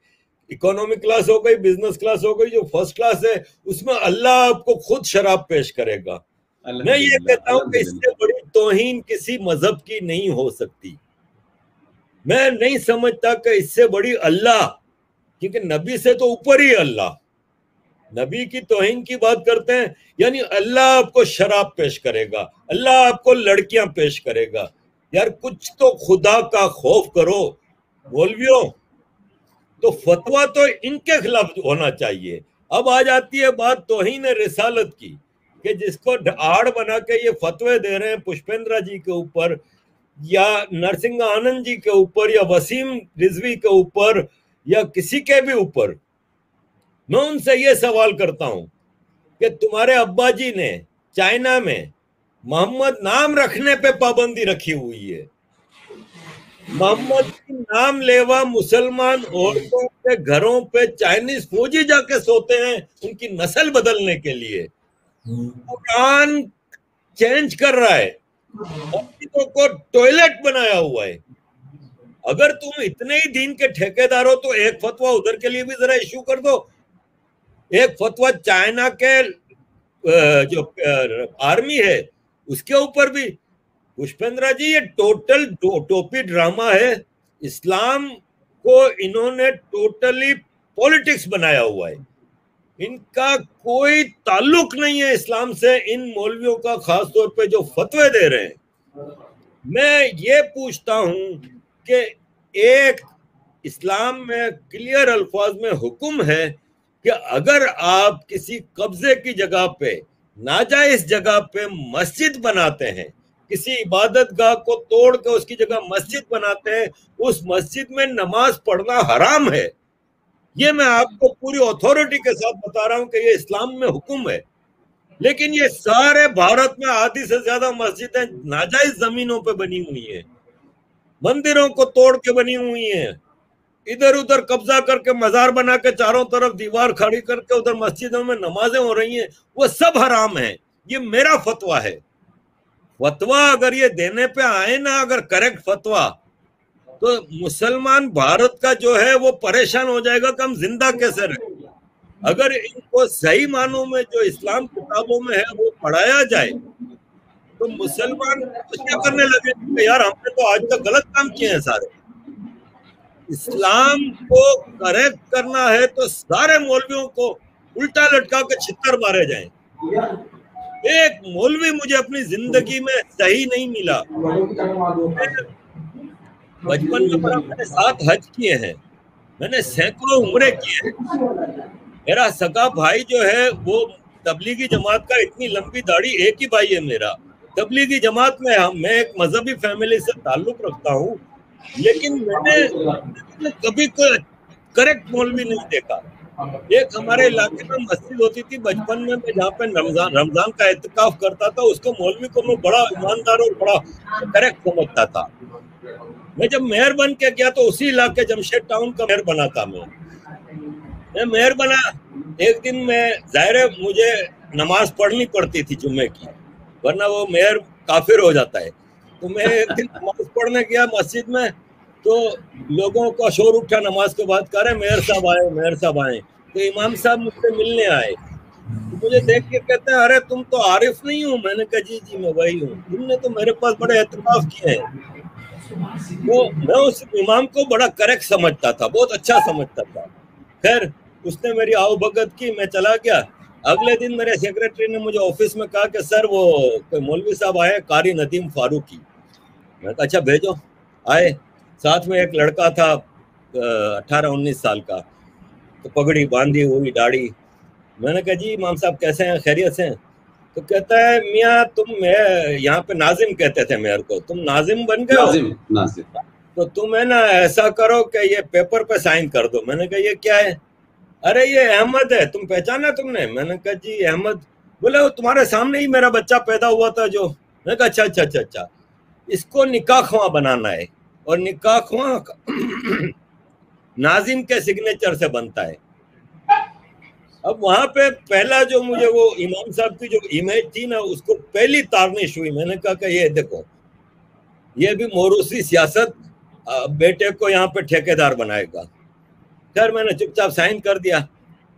इकोनॉमिक क्लास हो गई, बिजनेस क्लास हो गई, जो फर्स्ट क्लास है उसमें अल्लाह आपको खुद शराब पेश करेगा। मैं ये कहता हूं कि इससे बड़ी तौहीन किसी मजहब की नहीं हो सकती। मैं नहीं समझता कि इससे बड़ी अल्लाह, क्योंकि नबी से तो ऊपर ही अल्लाह, नबी की तौहीन की बात करते हैं, यानी अल्लाह आपको शराब पेश करेगा, अल्लाह आपको लड़कियां पेश करेगा। यार कुछ तो खुदा का खौफ करो मौलवियों। तो फतवा तो इनके खिलाफ होना चाहिए। अब आ जाती है बात तौहीन रिसालत की, कि जिसको आड़ बना के ये फतवे दे रहे हैं पुष्पेंद्र जी के ऊपर या नरसिंह आनंद जी के ऊपर या वसीम रिजवी के ऊपर या किसी के भी ऊपर। मैं उनसे ये सवाल करता हूं कि तुम्हारे अब्बा जी ने चाइना में मोहम्मद नाम रखने पे पाबंदी रखी हुई है। मोहम्मद की नाम लेवा मुसलमान औरतों के घरों पे चाइनीज फौजी जाके सोते हैं उनकी नस्ल बदलने के लिए। कुरान चेंज कर रहा है मस्जिदों को टॉयलेट बनाया हुआ है। अगर तुम इतने ही दीन के ठेकेदार हो तो एक फतवा उधर के लिए भी जरा इशू कर दो। एक फतवा चाइना के जो आर्मी है उसके ऊपर भी। पुष्पेंद्र जी, ये टोटल टोपी ड्रामा है। इस्लाम को इन्होंने टोटली पॉलिटिक्स बनाया हुआ है। इनका कोई ताल्लुक नहीं है इस्लाम से। इन मौलवियों का खास तौर पे जो फतवे दे रहे हैं, मैं ये पूछता हूं कि एक इस्लाम में क्लियर अल्फाज में हुक्म है कि अगर आप किसी कब्जे की जगह पे, नाजायज जगह पे मस्जिद बनाते हैं, किसी इबादत गाह को तोड़ के उसकी जगह मस्जिद बनाते हैं, उस मस्जिद में नमाज पढ़ना हराम है। ये मैं आपको पूरी अथॉरिटी के साथ बता रहा हूं कि ये इस्लाम में हुक्म है। लेकिन ये सारे भारत में आधी से ज्यादा मस्जिदें नाजायज जमीनों पे बनी हुई हैं, मंदिरों को तोड़ के बनी हुई हैं, इधर उधर कब्जा करके मजार बना के चारों तरफ दीवार खड़ी करके उधर मस्जिदों में नमाजें हो रही हैं। वो सब हराम है। ये मेरा फतवा है। फतवा अगर ये देने पे आए ना, अगर करेक्ट फतवा, तो मुसलमान भारत का जो है वो परेशान हो जाएगा कि हम जिंदा कैसे रहे। अगर इनको सही मानों में जो इस्लाम किताबों में है वो पढ़ाया जाए तो मुसलमान क्या करने लगे कि यार हमने तो आज तक गलत काम किए हैं सारे। इस्लाम को करेक्ट करना है तो सारे मौलवियों को उल्टा लटका के छित्तर मारे जाएं। एक मौलवी मुझे अपनी जिंदगी में सही नहीं मिला। बचपन में मैंने 7 हज किए हैं, मैंने सैकड़ों उम्रे किए हैं। मेरा सगा भाई जो है वो तबलीगी जमात का, इतनी लंबी दाढ़ी, एक ही भाई है मेरा, तबलीगी जमात में। मैं एक मजहबी फैमिली से ताल्लुक रखता हूँ, लेकिन मैंने कभी कोई करेक्ट मौलवी नहीं देखा। एक हमारे इलाके में मस्जिद होती थी बचपन में, मैं जहाँ पे रमजान का एहतिकाफ करता था, उसके मौलवी को मैं बड़ा ईमानदार और बड़ा करेक्ट समझता था। मैं जब मेयर बन के गया तो उसी इलाके जमशेद टाउन का मेयर बना था। मैं मेयर बना, एक दिन मैं, जाहिर है मुझे नमाज पढ़नी पड़ती थी जुम्मे की, वरना वो मेयर काफिर हो जाता है। तो मैं एक दिन नमाज पढ़ने गया मस्जिद में, तो लोगों का शोर उठा नमाज के बाद, कह रहे मेयर साहब आए, मेयर साहब आए। तो इमाम साहब मुझसे मिलने आए, तो मुझे देख के कहते हैं अरे तुम तो आरिफ नहीं हो। मैंने कहा जी जी मैं वही हूँ, तुमने तो मेरे पास बड़े एहतिकाफ किए हैं। तो मैं उस इमाम को बड़ा करेक्ट समझता था, बहुत अच्छा समझता था। खैर उसने मेरी आओ भगत की, मैं चला गया। अगले दिन मेरे सेक्रेटरी ने मुझे ऑफिस में कहा कि सर वो कोई मौलवी साहब आए, कारी नदीम फारूकी। मैं कहा अच्छा भेजो। आए, साथ में एक लड़का था 18-19 साल का, तो पगड़ी बांधी हुई, दाढ़ी। मैंने कहा जी इमाम साहब कैसे हैं, खैरियत से हैं? तो कहता है मियाँ तुम, यहाँ पे नाजिम कहते थे मेयर को, तुम नाजिम बन गए हो, नाजिम। तो तुम है ना ऐसा करो कि ये पेपर पे साइन कर दो। मैंने कहा ये क्या है? अरे ये अहमद है, तुम पहचाना तुमने? मैंने कहा जी अहमद। बोले वो तुम्हारे सामने ही मेरा बच्चा पैदा हुआ था जो। मैंने कहा अच्छा अच्छा अच्छा अच्छा, इसको निकाह ख्वां बनाना है, और निकाह ख्वां नाजिम के सिग्नेचर से बनता है। अब वहां पे पहला जो मुझे वो इमाम साहब की जो इमेज थी ना, उसको पहली तारनिश हुई। मैंने कहा कि ये देखो, ये भी मोरूसी सियासत बेटे को यहाँ पे ठेकेदार बनाएगा। खैर मैंने चुपचाप साइन कर दिया।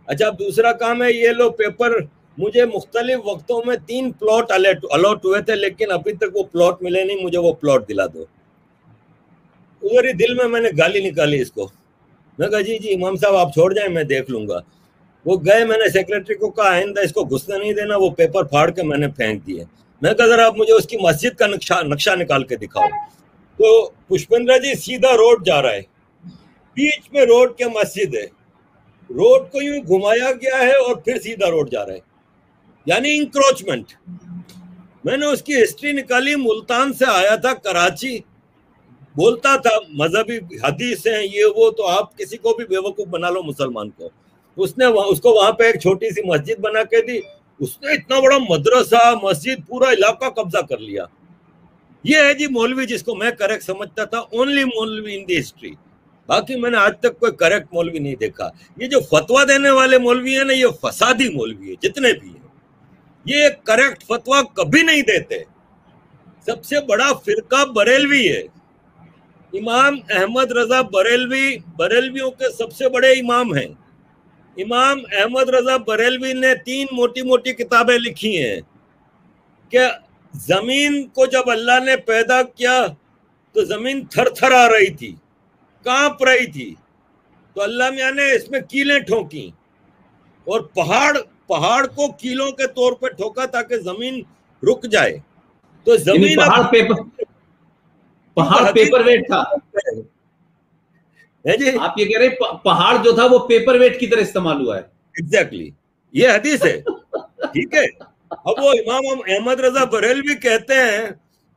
अच्छा दूसरा काम है, ये लो पेपर, मुझे मुख्तलिफ वक्तों में 3 प्लॉट अलॉट हुए थे, लेकिन अभी तक वो प्लॉट मिले नहीं, मुझे वो प्लॉट दिला दो। उधर ही दिल में मैंने गाली निकाली इसको। मैं कहा जी जी इमाम साहब आप छोड़ जाएं, मैं देख लूंगा। वो गए, मैंने सेक्रेटरी को कहा आइंदा इसको घुसने नहीं देना। वो पेपर फाड़ के मैंने फेंक दिए। मैं कहा जरा आप मुझे उसकी मस्जिद का नक्शा निकाल के दिखाओ। तो पुष्पेंद्र जी सीधा रोड जा रहा है, बीच में रोड के मस्जिद है, रोड को यूं घुमाया गया है और फिर सीधा रोड जा रहा है, यानी इंक्रोचमेंट। मैंने उसकी हिस्ट्री निकाली, मुल्तान से आया था कराची, बोलता था मजहबी हदीस है ये वो, तो आप किसी को भी बेवकूफ बना लो मुसलमान को। उसने उसको वहां पे एक छोटी सी मस्जिद बना के दी, उसने इतना बड़ा मदरसा मस्जिद पूरा इलाका कब्जा कर लिया। ये है जी मौलवी जिसको मैं करेक्ट समझता था, ओनली मौलवी इन दी हिस्ट्री। बाकी मैंने आज तक कोई करेक्ट मौलवी नहीं देखा। ये जो फतवा देने वाले मौलवी है ना, ये फसादी मौलवी है जितने भी है, ये करेक्ट फतवा कभी नहीं देते। सबसे बड़ा फिरका बरेलवी है। इमाम अहमद रजा बरेलवी बरेलवियों के सबसे बड़े इमाम हैं। इमाम अहमद रजा बरेलवी ने 3 मोटी मोटी किताबें लिखी हैं कि जमीन को जब अल्लाह ने पैदा किया तो जमीन थरथरा रही थी, कांप रही थी, तो अल्लाह मियां ने इसमें कीलें ठोकी और पहाड़ को कीलों के तौर पर ठोका ताकि जमीन रुक जाए। तो जमीन पहाड़ पेपर वेट था है जी। आप ये कह रहे हैं पहाड़ जो था वो पेपर वेट की तरह इस्तेमाल हुआ है। एग्जैक्टली, ये हदीस है। ठीक है, अब वो इमाम अहमद रजा बरेलवी कहते हैं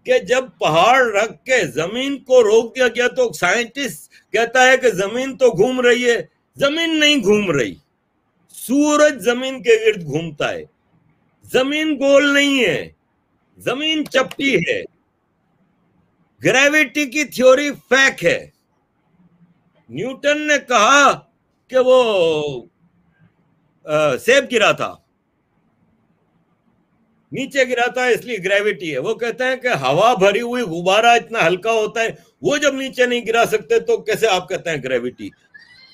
कि जब पहाड़ रख के जमीन को रोक दिया गया तो साइंटिस्ट कहता है कि जमीन तो घूम रही है, जमीन नहीं घूम रही, सूरज जमीन के गिर्द घूमता है, जमीन गोल नहीं है, जमीन चपटी है, ग्रेविटी की थ्योरी फेक है। न्यूटन ने कहा कि वो सेब गिरा था, नीचे गिरा था इसलिए ग्रेविटी है। वो कहते हैं कि हवा भरी हुई गुब्बारा इतना हल्का होता है, वो जब नीचे नहीं गिरा सकते तो कैसे आप कहते हैं ग्रेविटी।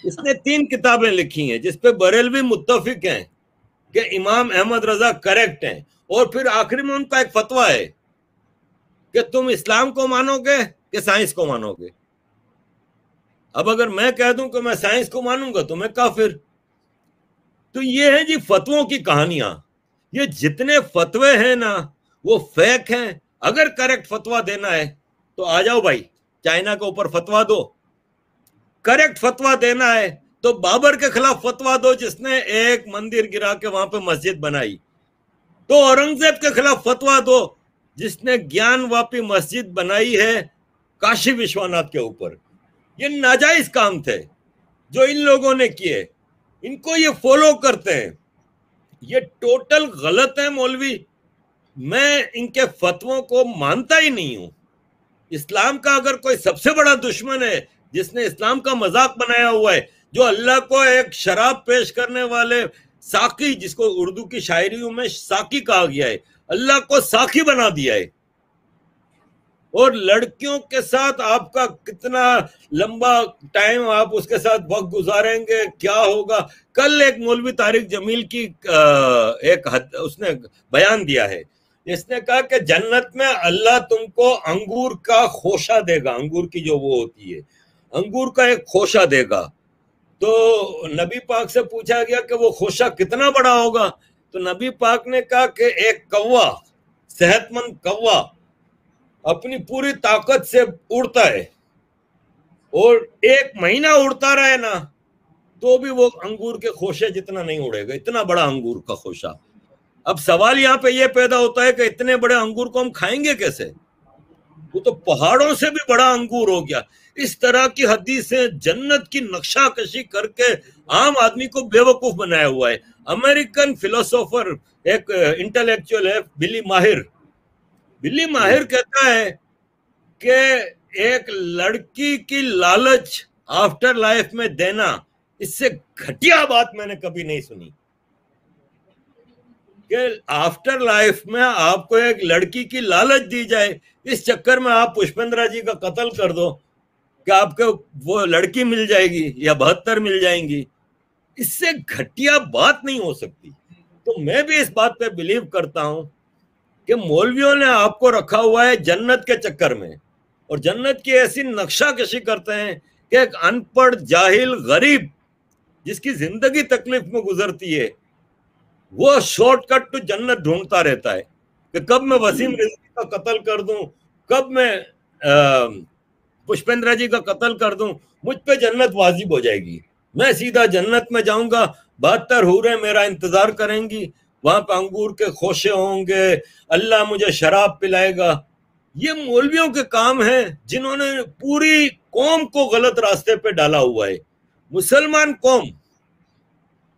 इसने 3 किताबें लिखी हैं जिसपे बरेलवी मुत्तफिक हैं कि इमाम अहमद रजा करेक्ट हैं। और फिर आखिरी में उनका एक फतवा है कि तुम इस्लाम को मानोगे कि साइंस को मानोगे। अब अगर मैं कह दूं कि मैं साइंस को मानूंगा तो मैं काफिर। तो ये है जी फतवों की कहानियां। ये जितने फतवे हैं ना वो फेक हैं। अगर करेक्ट फतवा देना है तो आ जाओ भाई, चाइना के ऊपर फतवा दो। करेक्ट फतवा देना है तो बाबर के खिलाफ फतवा दो जिसने एक मंदिर गिरा के वहां पे मस्जिद बनाई। तो औरंगजेब के खिलाफ फतवा दो जिसने ज्ञानवापी मस्जिद बनाई है काशी विश्वनाथ के ऊपर। ये नाजायज काम थे जो इन लोगों ने किए, इनको ये फॉलो करते हैं। ये टोटल गलत है मौलवी। मैं इनके फतवों को मानता ही नहीं हूं। इस्लाम का अगर कोई सबसे बड़ा दुश्मन है जिसने इस्लाम का मजाक बनाया हुआ है, जो अल्लाह को एक शराब पेश करने वाले साकी, जिसको उर्दू की शायरियों में साकी कहा गया है, अल्लाह को साकी बना दिया है। और लड़कियों के साथ आपका कितना लंबा टाइम आप उसके साथ वक्त गुजारेंगे, क्या होगा। कल एक मौलवी तारिक जमील की उसने बयान दिया है। इसने कहा कि जन्नत में अल्लाह तुमको अंगूर का खोशा देगा, अंगूर की जो वो होती है, अंगूर का एक खोशा देगा। तो नबी पाक से पूछा गया कि वो खोशा कितना बड़ा होगा। तो नबी पाक ने कहा कि एक कौवा, सेहतमंद कौवा अपनी पूरी ताकत से उड़ता है और 1 महीना उड़ता रहे ना तो भी वो अंगूर के खोशे जितना नहीं उड़ेगा, इतना बड़ा अंगूर का खोशा। अब सवाल यहाँ पे ये पैदा होता है कि इतने बड़े अंगूर को हम खाएंगे कैसे? वो तो पहाड़ों से भी बड़ा अंगूर हो गया। इस तरह की हदीसें जन्नत की नक्शाकशी करके आम आदमी को बेवकूफ बनाया हुआ है। अमेरिकन फिलोसोफर एक इंटेलेक्चुअल है बिली माहिर कहता है कि एक लड़की की लालच आफ्टर लाइफ में देना, इससे घटिया बात मैंने कभी नहीं सुनी कि आफ्टर लाइफ में आपको एक लड़की की लालच दी जाए, इस चक्कर में आप पुष्पेंद्र जी का कत्ल कर दो कि आपको वो लड़की मिल जाएगी या 72 मिल जाएंगी। इससे घटिया बात नहीं हो सकती। तो मैं भी इस बात पे बिलीव करता हूं कि मौलवियों ने आपको रखा हुआ है जन्नत के चक्कर में, और जन्नत की ऐसी नक्शाकशी करते हैं कि एक अनपढ़ जाहिल गरीब जिसकी जिंदगी तकलीफ में गुजरती है वो शॉर्टकट टू जन्नत ढूंढता रहता है कि कब मैं वसीम रिजवी का कत्ल कर दूं, कब मैं पुष्पेंद्र जी का कत्ल कर दूं, मुझ पे जन्नत वाजिब हो जाएगी, मैं सीधा जन्नत में जाऊंगा, 72 हूरें मेरा इंतजार करेंगी, वहां पे अंगूर के खोशे होंगे, अल्लाह मुझे शराब पिलाएगा। ये मौलवियों के काम है जिन्होंने पूरी कौम को गलत रास्ते पे डाला हुआ है। मुसलमान कौम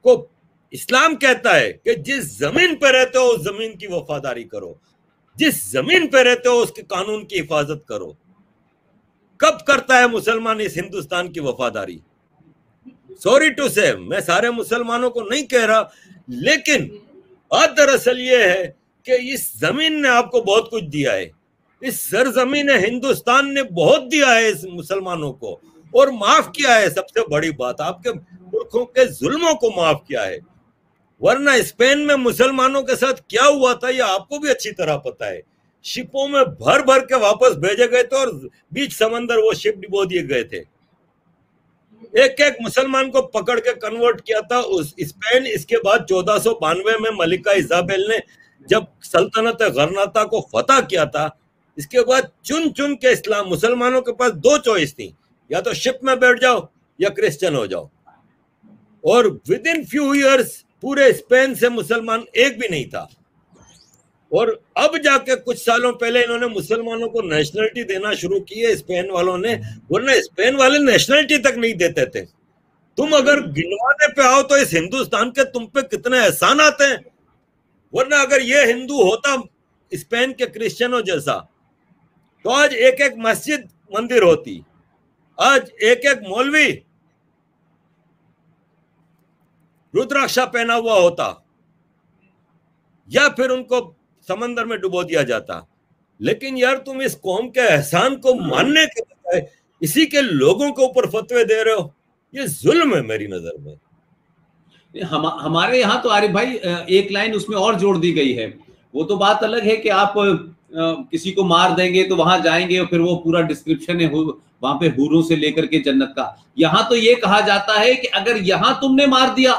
को इस्लाम कहता है कि जिस जमीन पे रहते हो उस जमीन की वफादारी करो, जिस जमीन पे रहते हो उसके कानून की हिफाजत करो। कब करता है मुसलमान इस हिंदुस्तान की वफादारी? सॉरी टू से, मैं सारे मुसलमानों को नहीं कह रहा, लेकिन बात दरअसल ये है कि इस जमीन ने आपको बहुत कुछ दिया है, इस सरजमीन हिंदुस्तान ने बहुत दिया है इस मुसलमानों को, और माफ किया है। सबसे बड़ी बात, आपके मुल्कों के जुल्मों को माफ किया है। वरना स्पेन में मुसलमानों के साथ क्या हुआ था ये आपको भी अच्छी तरह पता है। शिपों में भर भर के वापस भेजे गए थे और बीच समंदर वो शिप डुबो दिए गए थे। एक एक मुसलमान को पकड़ के कन्वर्ट किया था उस स्पेन। इसके बाद 1492 में मलिका इजाबेल ने जब सल्तनत गरनाता को फतह किया था, इसके बाद चुन चुन के इस्लाम, मुसलमानों के पास दो चॉइस थी, या तो शिप में बैठ जाओ या क्रिश्चियन हो जाओ। और विद इन फ्यू इयर्स पूरे स्पेन से मुसलमान एक भी नहीं था। और अब जाके कुछ सालों पहले इन्होंने मुसलमानों को नेशनलिटी देना शुरू की है स्पेन वालों ने, वरना स्पेन वाले नेशनलिटी तक नहीं देते थे। तुम अगर गिनवाने पे आओ तो इस हिंदुस्तान के तुम पे कितने एहसान आते हैं। वरना अगर ये हिंदू होता स्पेन के क्रिश्चियनों जैसा तो आज एक एक मस्जिद मंदिर होती, आज एक एक मौलवी रुद्राक्षा पहना हुआ होता, या फिर उनको समंदर में डुबो दिया जाता। लेकिन यार तुम इस कौम के एहसान को मानने के बजाय इसी के लोगों के ऊपर फतवे दे रहे हो, ये जुल्म है मेरी नजर में। हमारे यहाँ तो आरिफ भाई एक लाइन उसमें और जोड़ दी गई है। वो तो बात अलग है कि आप किसी को मार देंगे तो वहां जाएंगे और फिर वो पूरा डिस्क्रिप्शन है वहां पे हूरों से लेकर के जन्नत का। यहां तो ये कहा जाता है कि अगर यहां तुमने मार दिया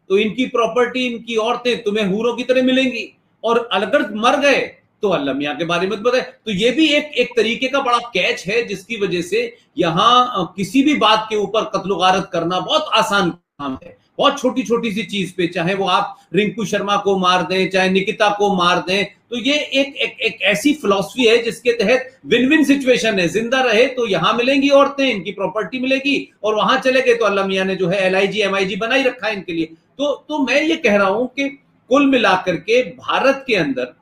तो इनकी प्रॉपर्टी, इनकी औरतें तुम्हें हूरों की तरह मिलेंगी, और अगर मर गए तो अल्लाह मियां के बारे में बताए। तो ये भी एक तरीके का बड़ा कैच है जिसकी वजह से यहाँ किसी भी बात के ऊपर कत्ल गारत करना बहुत आसान काम है। बहुत छोटी छोटी सी चीज पे, चाहे वो आप रिंकू शर्मा को मार दें, चाहे निकिता को मार दें, तो ये एक ऐसी फिलॉसफी है जिसके तहत विन विन सिचुएशन है। जिंदा रहे तो यहां मिलेंगी औरतें, इनकी प्रॉपर्टी मिलेगी, और वहां चले गए तो अल्लाह मियां ने जो है LIG MIG बना ही रखा है इनके लिए। तो मैं ये कह रहा हूं कि कुल मिलाकर के भारत के अंदर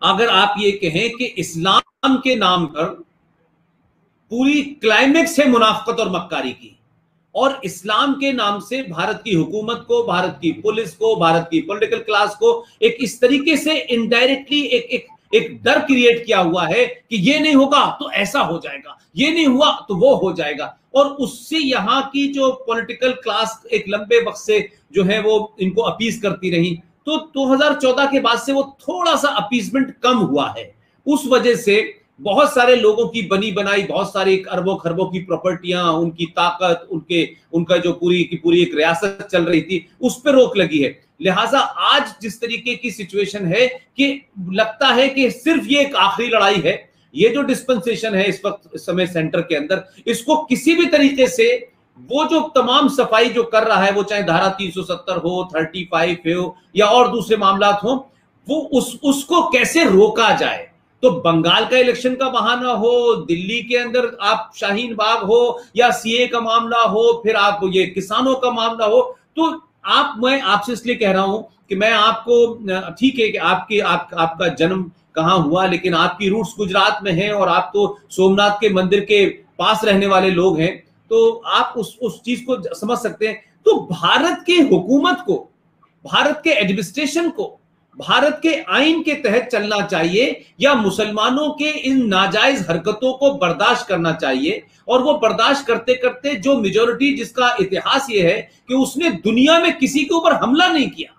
अगर आप ये कहें कि इस्लाम के नाम पर पूरी क्लाइमेक्स है मुनाफकत और मक्कारी की, और इस्लाम के नाम से भारत की हुकूमत को, भारत की पुलिस को, भारत की पॉलिटिकल क्लास को एक इस तरीके से इनडायरेक्टली एक डर क्रिएट किया हुआ है कि ये नहीं होगा तो ऐसा हो जाएगा, ये नहीं हुआ तो वो हो जाएगा। और उससे यहाँ की जो पॉलिटिकल क्लास एक लंबे वक्त से जो है वो इनको अपीज करती रही, तो 2014 के बाद से वो थोड़ा सा अपीजमेंट कम हुआ है। उस वजह से बहुत सारे लोगों की बनी बनाई बहुत सारी अरबों खरबों की प्रॉपर्टियां, उनकी ताकत, उनका जो पूरी की पूरी एक रियासत चल रही थी, उस पर रोक लगी है। लिहाजा आज जिस तरीके की सिचुएशन है कि लगता है कि सिर्फ ये एक आखिरी लड़ाई है, ये जो डिस्पेंसेशन है इस वक्त इस समय सेंटर के अंदर, इसको किसी भी तरीके से वो जो तमाम सफाई जो कर रहा है, वो चाहे धारा 370 हो, 35 हो, या और दूसरे मामला हो, वो उसको कैसे रोका जाए। तो बंगाल का इलेक्शन का बहाना हो, दिल्ली के अंदर आप शाहीन बाग हो, या CA का मामला हो, फिर आप ये किसानों का मामला हो, तो मैं आपसे इसलिए कह रहा हूं कि मैं आपको, ठीक है कि आपका जन्म कहां हुआ, लेकिन आपकी रूट्स गुजरात में है और आप तो सोमनाथ के मंदिर के पास रहने वाले लोग हैं, तो आप उस चीज को समझ सकते हैं। तो भारत की हुकूमत को, भारत के एडमिनिस्ट्रेशन को भारत के आइन के तहत चलना चाहिए, या मुसलमानों के इन नाजायज हरकतों को बर्दाश्त करना चाहिए। और वो बर्दाश्त करते करते जो मेजॉरिटी, जिसका इतिहास ये है कि उसने दुनिया में किसी के ऊपर हमला नहीं किया,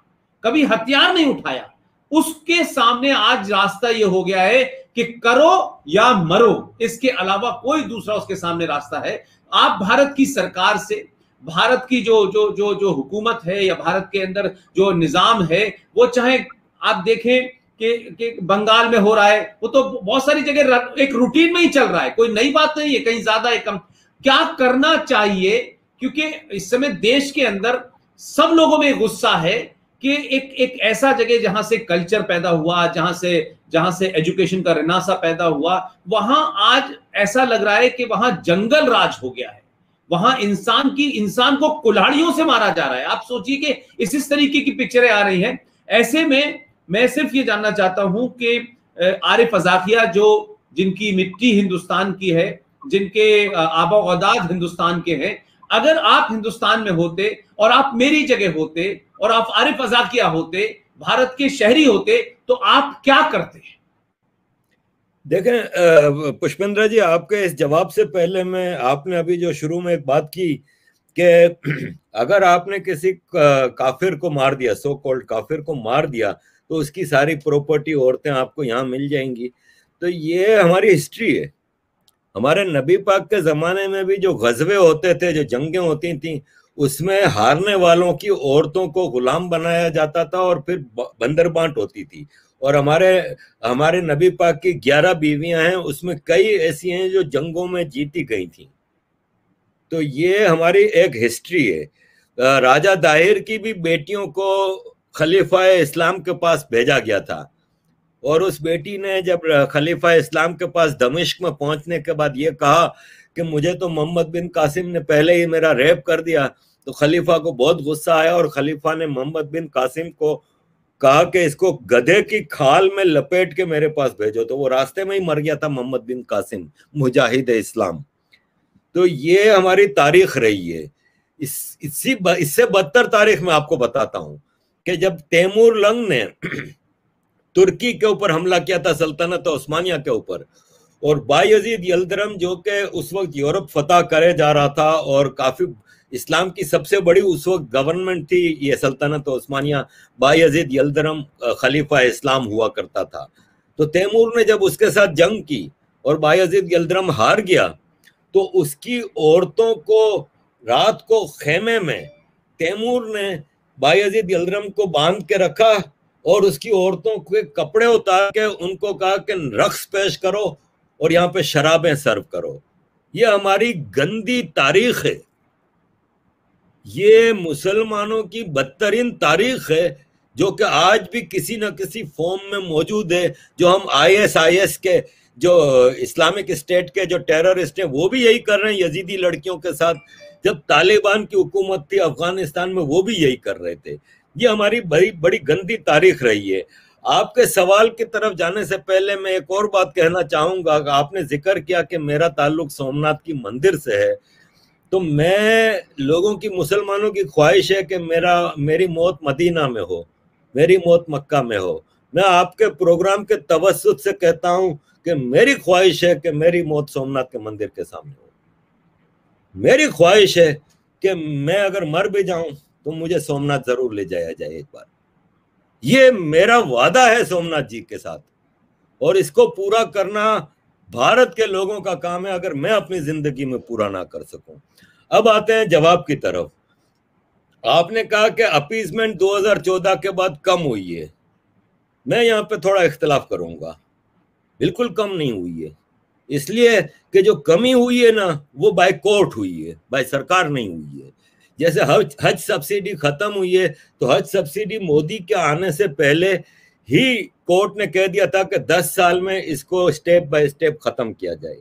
कभी हथियार नहीं उठाया, उसके सामने आज रास्ता ये हो गया है कि करो या मरो, इसके अलावा कोई दूसरा उसके सामने रास्ता है। आप भारत की सरकार से, भारत की जो हुकूमत है, या भारत के अंदर जो निजाम है, वो चाहे आप देखें कि बंगाल में हो रहा है, वो तो बहुत सारी जगह एक रूटीन में ही चल रहा है, कोई नई बात नहीं है, कहीं ज्यादा एक कम। क्या करना चाहिए, क्योंकि इस समय देश के अंदर सब लोगों में गुस्सा है कि एक ऐसा जगह जहां से कल्चर पैदा हुआ, जहां से एजुकेशन का रिनासा पैदा हुआ, वहां आज ऐसा लग रहा है कि वहां जंगल राज हो गया है, वहां इंसान को कुल्हाड़ियों से मारा जा रहा है। आप सोचिए कि इस तरीके की पिक्चरें आ रही हैं। ऐसे में मैं सिर्फ ये जानना चाहता हूं कि आरिफ अज़ाकिया, जो जिनकी मिट्टी हिंदुस्तान की है, जिनके आबो-ओ-अदाद हिंदुस्तान के हैं, अगर आप हिंदुस्तान में होते और आप मेरी जगह होते और आप आरिफ अज़ाकिया होते, भारत के शहरी होते, तो आप क्या करते? देखें पुष्पेंद्र जी, आपके इस जवाब से पहले मैं, आपने अभी जो शुरू में एक बात की कि अगर आपने किसी काफिर को मार दिया, सो कॉल्ड काफिर को मार दिया, तो उसकी सारी प्रॉपर्टी, औरतें आपको यहाँ मिल जाएंगी। तो ये हमारी हिस्ट्री है। हमारे नबी पाक के जमाने में भी जो गजबे होते थे, जो जंगें होती थी, उसमें हारने वालों की औरतों को गुलाम बनाया जाता था और फिर बंदर बांट होती थी। और हमारे हमारे नबी पाक की 11 बीवियां हैं, उसमें कई ऐसी हैं जो जंगों में जीती गई थी। तो ये हमारी एक हिस्ट्री है। राजा दाहिर की भी बेटियों को खलीफा इस्लाम के पास भेजा गया था, और उस बेटी ने जब खलीफा इस्लाम के पास दमिश्क में पहुंचने के बाद ये कहा कि मुझे तो मोहम्मद बिन कासिम ने पहले ही मेरा रेप कर दिया, तो खलीफा को बहुत गुस्सा आया और खलीफा ने मोहम्मद बिन कासिम को कहा कि इसको गधे की खाल में लपेट के मेरे पास भेजो। तो वो रास्ते में ही मर गया था मोहम्मद बिन कासिम, मुजाहिद इस्लाम। तो ये हमारी तारीख रही है। इससे बदतर तारीख मैं आपको बताता हूं कि जब तैमूर लंग ने तुर्की के ऊपर हमला किया था, सल्तनत उस्मानिया के ऊपर, और बायजीद यल्दरम जो कि उस वक्त यूरोप फतह करे जा रहा था, और काफी इस्लाम की सबसे बड़ी उस वक्त गवर्नमेंट थी ये सल्तनत उस्मानिया, बायजीद यल्दरम खलीफा इस्लाम हुआ करता था। तो तैमूर ने जब उसके साथ जंग की और बायजीद यल्दरम हार गया, तो उसकी औरतों को रात को खेमे में तैमूर ने बायजीद यल्दरम को बांध के रखा और उसकी औरतों के कपड़े उतार के उनको कहा कि रक्स पेश करो और यहाँ पे शराबें सर्व करो। ये हमारी गंदी तारीख है, ये मुसलमानों की बदतरीन तारीख है, जो कि आज भी किसी न किसी फॉर्म में मौजूद है। जो हम ISIS के, जो इस्लामिक स्टेट के जो टेररिस्ट हैं, वो भी यही कर रहे हैं यजीदी लड़कियों के साथ। जब तालिबान की हुकूमत थी अफगानिस्तान में, वो भी यही कर रहे थे। ये हमारी बड़ी बड़ी गंदी तारीख रही है। आपके सवाल की तरफ जाने से पहले मैं एक और बात कहना चाहूंगा। आपने जिक्र किया कि मेरा ताल्लुक सोमनाथ की मंदिर से है, तो मैं लोगों की, मुसलमानों की ख्वाहिश है कि मेरी मौत मदीना में हो, मेरी मौत मक्का में हो। मैं आपके प्रोग्राम के तवस्सुत से कहता हूं कि मेरी ख्वाहिश है कि मेरी मौत सोमनाथ के मंदिर के सामने हो। मेरी ख्वाहिश है कि मैं अगर मर भी जाऊं तो मुझे सोमनाथ जरूर ले जाया जाए एक बार। ये मेरा वादा है सोमनाथ जी के साथ, और इसको पूरा करना भारत के लोगों का काम है, अगर मैं अपनी जिंदगी में पूरा ना कर सकूं। अब आते हैं जवाब की तरफ। आपने कहा कि अपीजमेंट 2014 के बाद कम हुई है। मैं यहाँ पे थोड़ा इख्तिलाफ करूंगा। बिल्कुल कम नहीं हुई है, इसलिए कि जो कमी हुई है ना, वो बाय कोर्ट हुई है, बाय सरकार नहीं हुई है। जैसे हज सब्सिडी खत्म हुई है, तो हज सब्सिडी मोदी के आने से पहले ही कोर्ट ने कह दिया था कि 10 साल में इसको स्टेप बाय स्टेप खत्म किया जाए,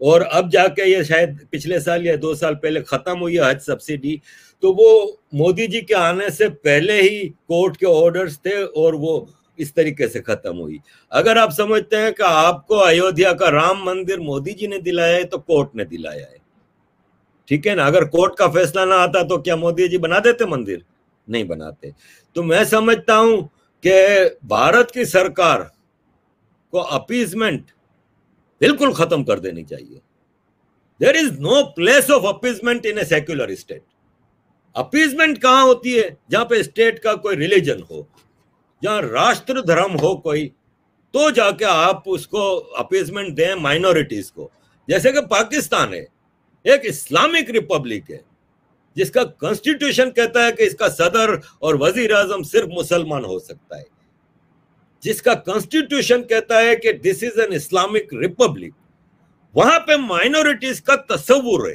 और अब जाके ये शायद पिछले साल या 2 साल पहले खत्म हुई है हज सब्सिडी। तो वो मोदी जी के आने से पहले ही कोर्ट के ऑर्डर्स थे और वो इस तरीके से खत्म हुई। अगर आप समझते हैं कि आपको अयोध्या का राम मंदिर मोदी जी ने दिलाया है, तो कोर्ट ने दिलाया है, ठीक है ना। अगर कोर्ट का फैसला ना आता तो क्या मोदी जी बना देते मंदिर? नहीं बनाते। तो मैं समझता हूं कि भारत की सरकार को अपीजमेंट बिल्कुल खत्म कर देनी चाहिए। There is no place of appeasement in a secular state. Appeasement कहां होती है? जहां पे स्टेट का कोई रिलीजन हो, जहां राष्ट्र धर्म हो कोई, तो जाके आप उसको अपीजमेंट दें माइनॉरिटीज को। जैसे कि पाकिस्तान है, एक इस्लामिक रिपब्लिक है, जिसका कॉन्स्टिट्यूशन कहता है कि इसका सदर और वजीर आजम सिर्फ मुसलमान हो सकता है, जिसका कॉन्स्टिट्यूशन कहता है कि this is an Islamic Republic. वहां पे माइनॉरिटीज का तस्वुर है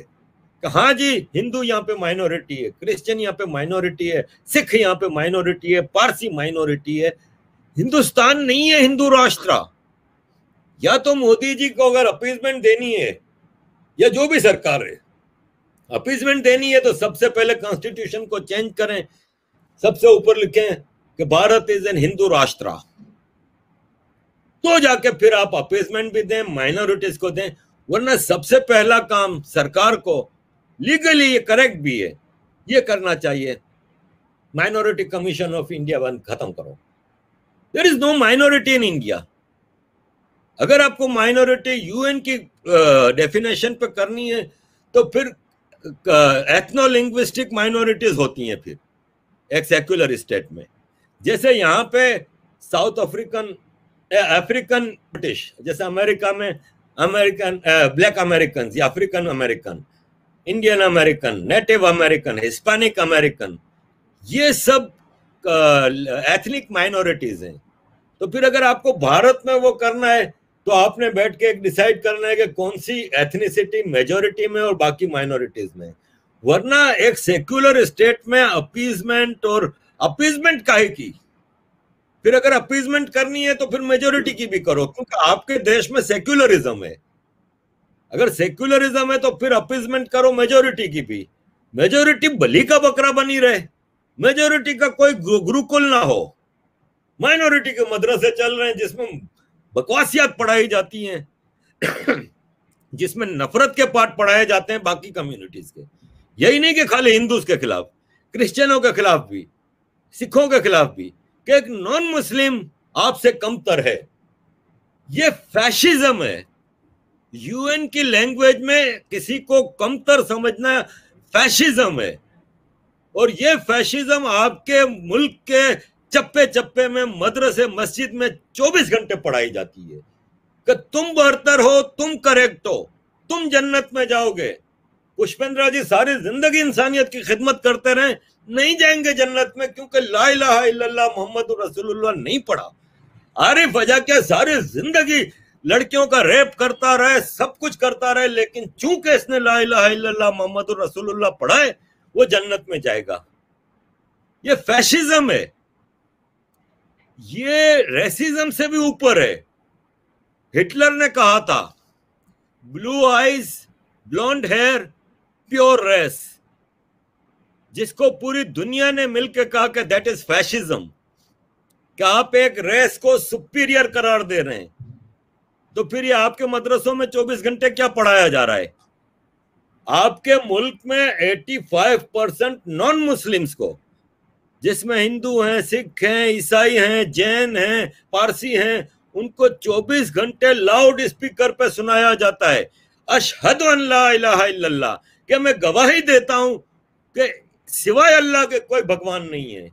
कि हाँ जी, हिंदू यहाँ पे माइनॉरिटी है, क्रिश्चियन यहाँ पे माइनॉरिटी है, सिख यहाँ पे माइनॉरिटी है, पारसी माइनॉरिटी है। हिंदुस्तान नहीं है हिंदू राष्ट्र। या तो मोदी जी को अगर अपीजमेंट देनी है, या जो भी सरकार है अपीजमेंट देनी है, तो सबसे पहले कॉन्स्टिट्यूशन को चेंज करें, सबसे ऊपर लिखें कि भारत इज एन हिंदू राष्ट्र, तो जाके फिर आप अपीजमेंट भी दें, माइनॉरिटीज को दें। वरना सबसे पहला काम सरकार को, लीगली ये करेक्ट भी है, ये करना चाहिए, माइनॉरिटी कमीशन ऑफ इंडिया बंद खत्म करो। There is no minority in India. अगर आपको माइनॉरिटी यूएन की डेफिनेशन पे करनी है तो फिर एथनो-लिंग्विस्टिक माइनॉरिटीज होती हैं फिर एक सेक्युलर स्टेट में। जैसे यहाँ पे साउथ अफ्रीकन ब्रिटिश, जैसे अमेरिका में अमेरिकन ब्लैक अमेरिकन या African American, Indian American, native American, Hispanic American, ये सब एथनिक माइनॉरिटीज हैं। तो फिर अगर आपको भारत में वो करना है तो आपने बैठ के एक डिसाइड करना है कि कौन सी एथनिसिटी मेजॉरिटी में और बाकी माइनॉरिटीज में। वरना एक सेक्युलर स्टेट में अपीजमेंट, और अपीजमेंट काहे की? फिर अगर अपीजमेंट करनी है तो फिर मेजॉरिटी की भी करो, क्योंकि आपके देश में सेक्युलरिज्म है। अगर सेक्युलरिज्म है तो फिर अपीजमेंट करो मेजॉरिटी की भी। मेजॉरिटी बलि का बकरा बनी रहे, मेजॉरिटी का कोई गुरुकुल ना हो, माइनॉरिटी के मदरसे चल रहे हैं जिसमें बकवासियात पढ़ाई जाती हैं जिसमें नफरत के पाठ पढ़ाए जाते हैं बाकी कम्युनिटीज के। यही नहीं कि खाली हिंदूज के खिलाफ, क्रिश्चियनों के खिलाफ भी, सिखों के खिलाफ भी, कि एक नॉन मुस्लिम आपसे कमतर है। ये फैशिज्म है। यूएन की लैंग्वेज में किसी को कमतर समझना फैशिज्म है। और ये फैशिज्म आपके मुल्क के चप्पे चप्पे में, मदरसे मस्जिद में 24 घंटे पढ़ाई जाती है कि तुम बेहतर हो, तुम करेक्ट हो, तुम जन्नत में जाओगे। पुष्पेंद्र जी सारी जिंदगी इंसानियत की खिदमत करते रहे, नहीं जाएंगे जन्नत में, क्योंकि ला इलाहा इल्लल्लाह मुहम्मदुर रसूलुल्लाह नहीं पढ़ा। आरिफ वजह क्या सारी जिंदगी लड़कियों का रेप करता रहे, सब कुछ करता रहे, लेकिन चूंकि इसने ला इलाहा इल्लल्लाह मुहम्मदुर रसूलुल्लाह पढ़ा है, वो जन्नत में जाएगा। ये फैशिज्म है। ये रेसिज्म से भी ऊपर है। हिटलर ने कहा था blue eyes, blonde hair, pure race, जिसको पूरी दुनिया ने मिलकर कहा कि दैट इज फैशिज्म, कि आप एक रेस को सुपीरियर करार दे रहे हैं। तो फिर ये आपके मदरसों में 24 घंटे क्या पढ़ाया जा रहा है? आपके मुल्क में 85% नॉन मुस्लिम्स को, जिसमें हिंदू हैं, सिख हैं, ईसाई हैं, जैन हैं, पारसी हैं, उनको 24 घंटे लाउड स्पीकर पे सुनाया जाता है अशहदु अन ला इलाहा इल्लल्लाह, कि मैं गवाही देता हूं कि सिवाय अल्लाह के कोई भगवान नहीं है।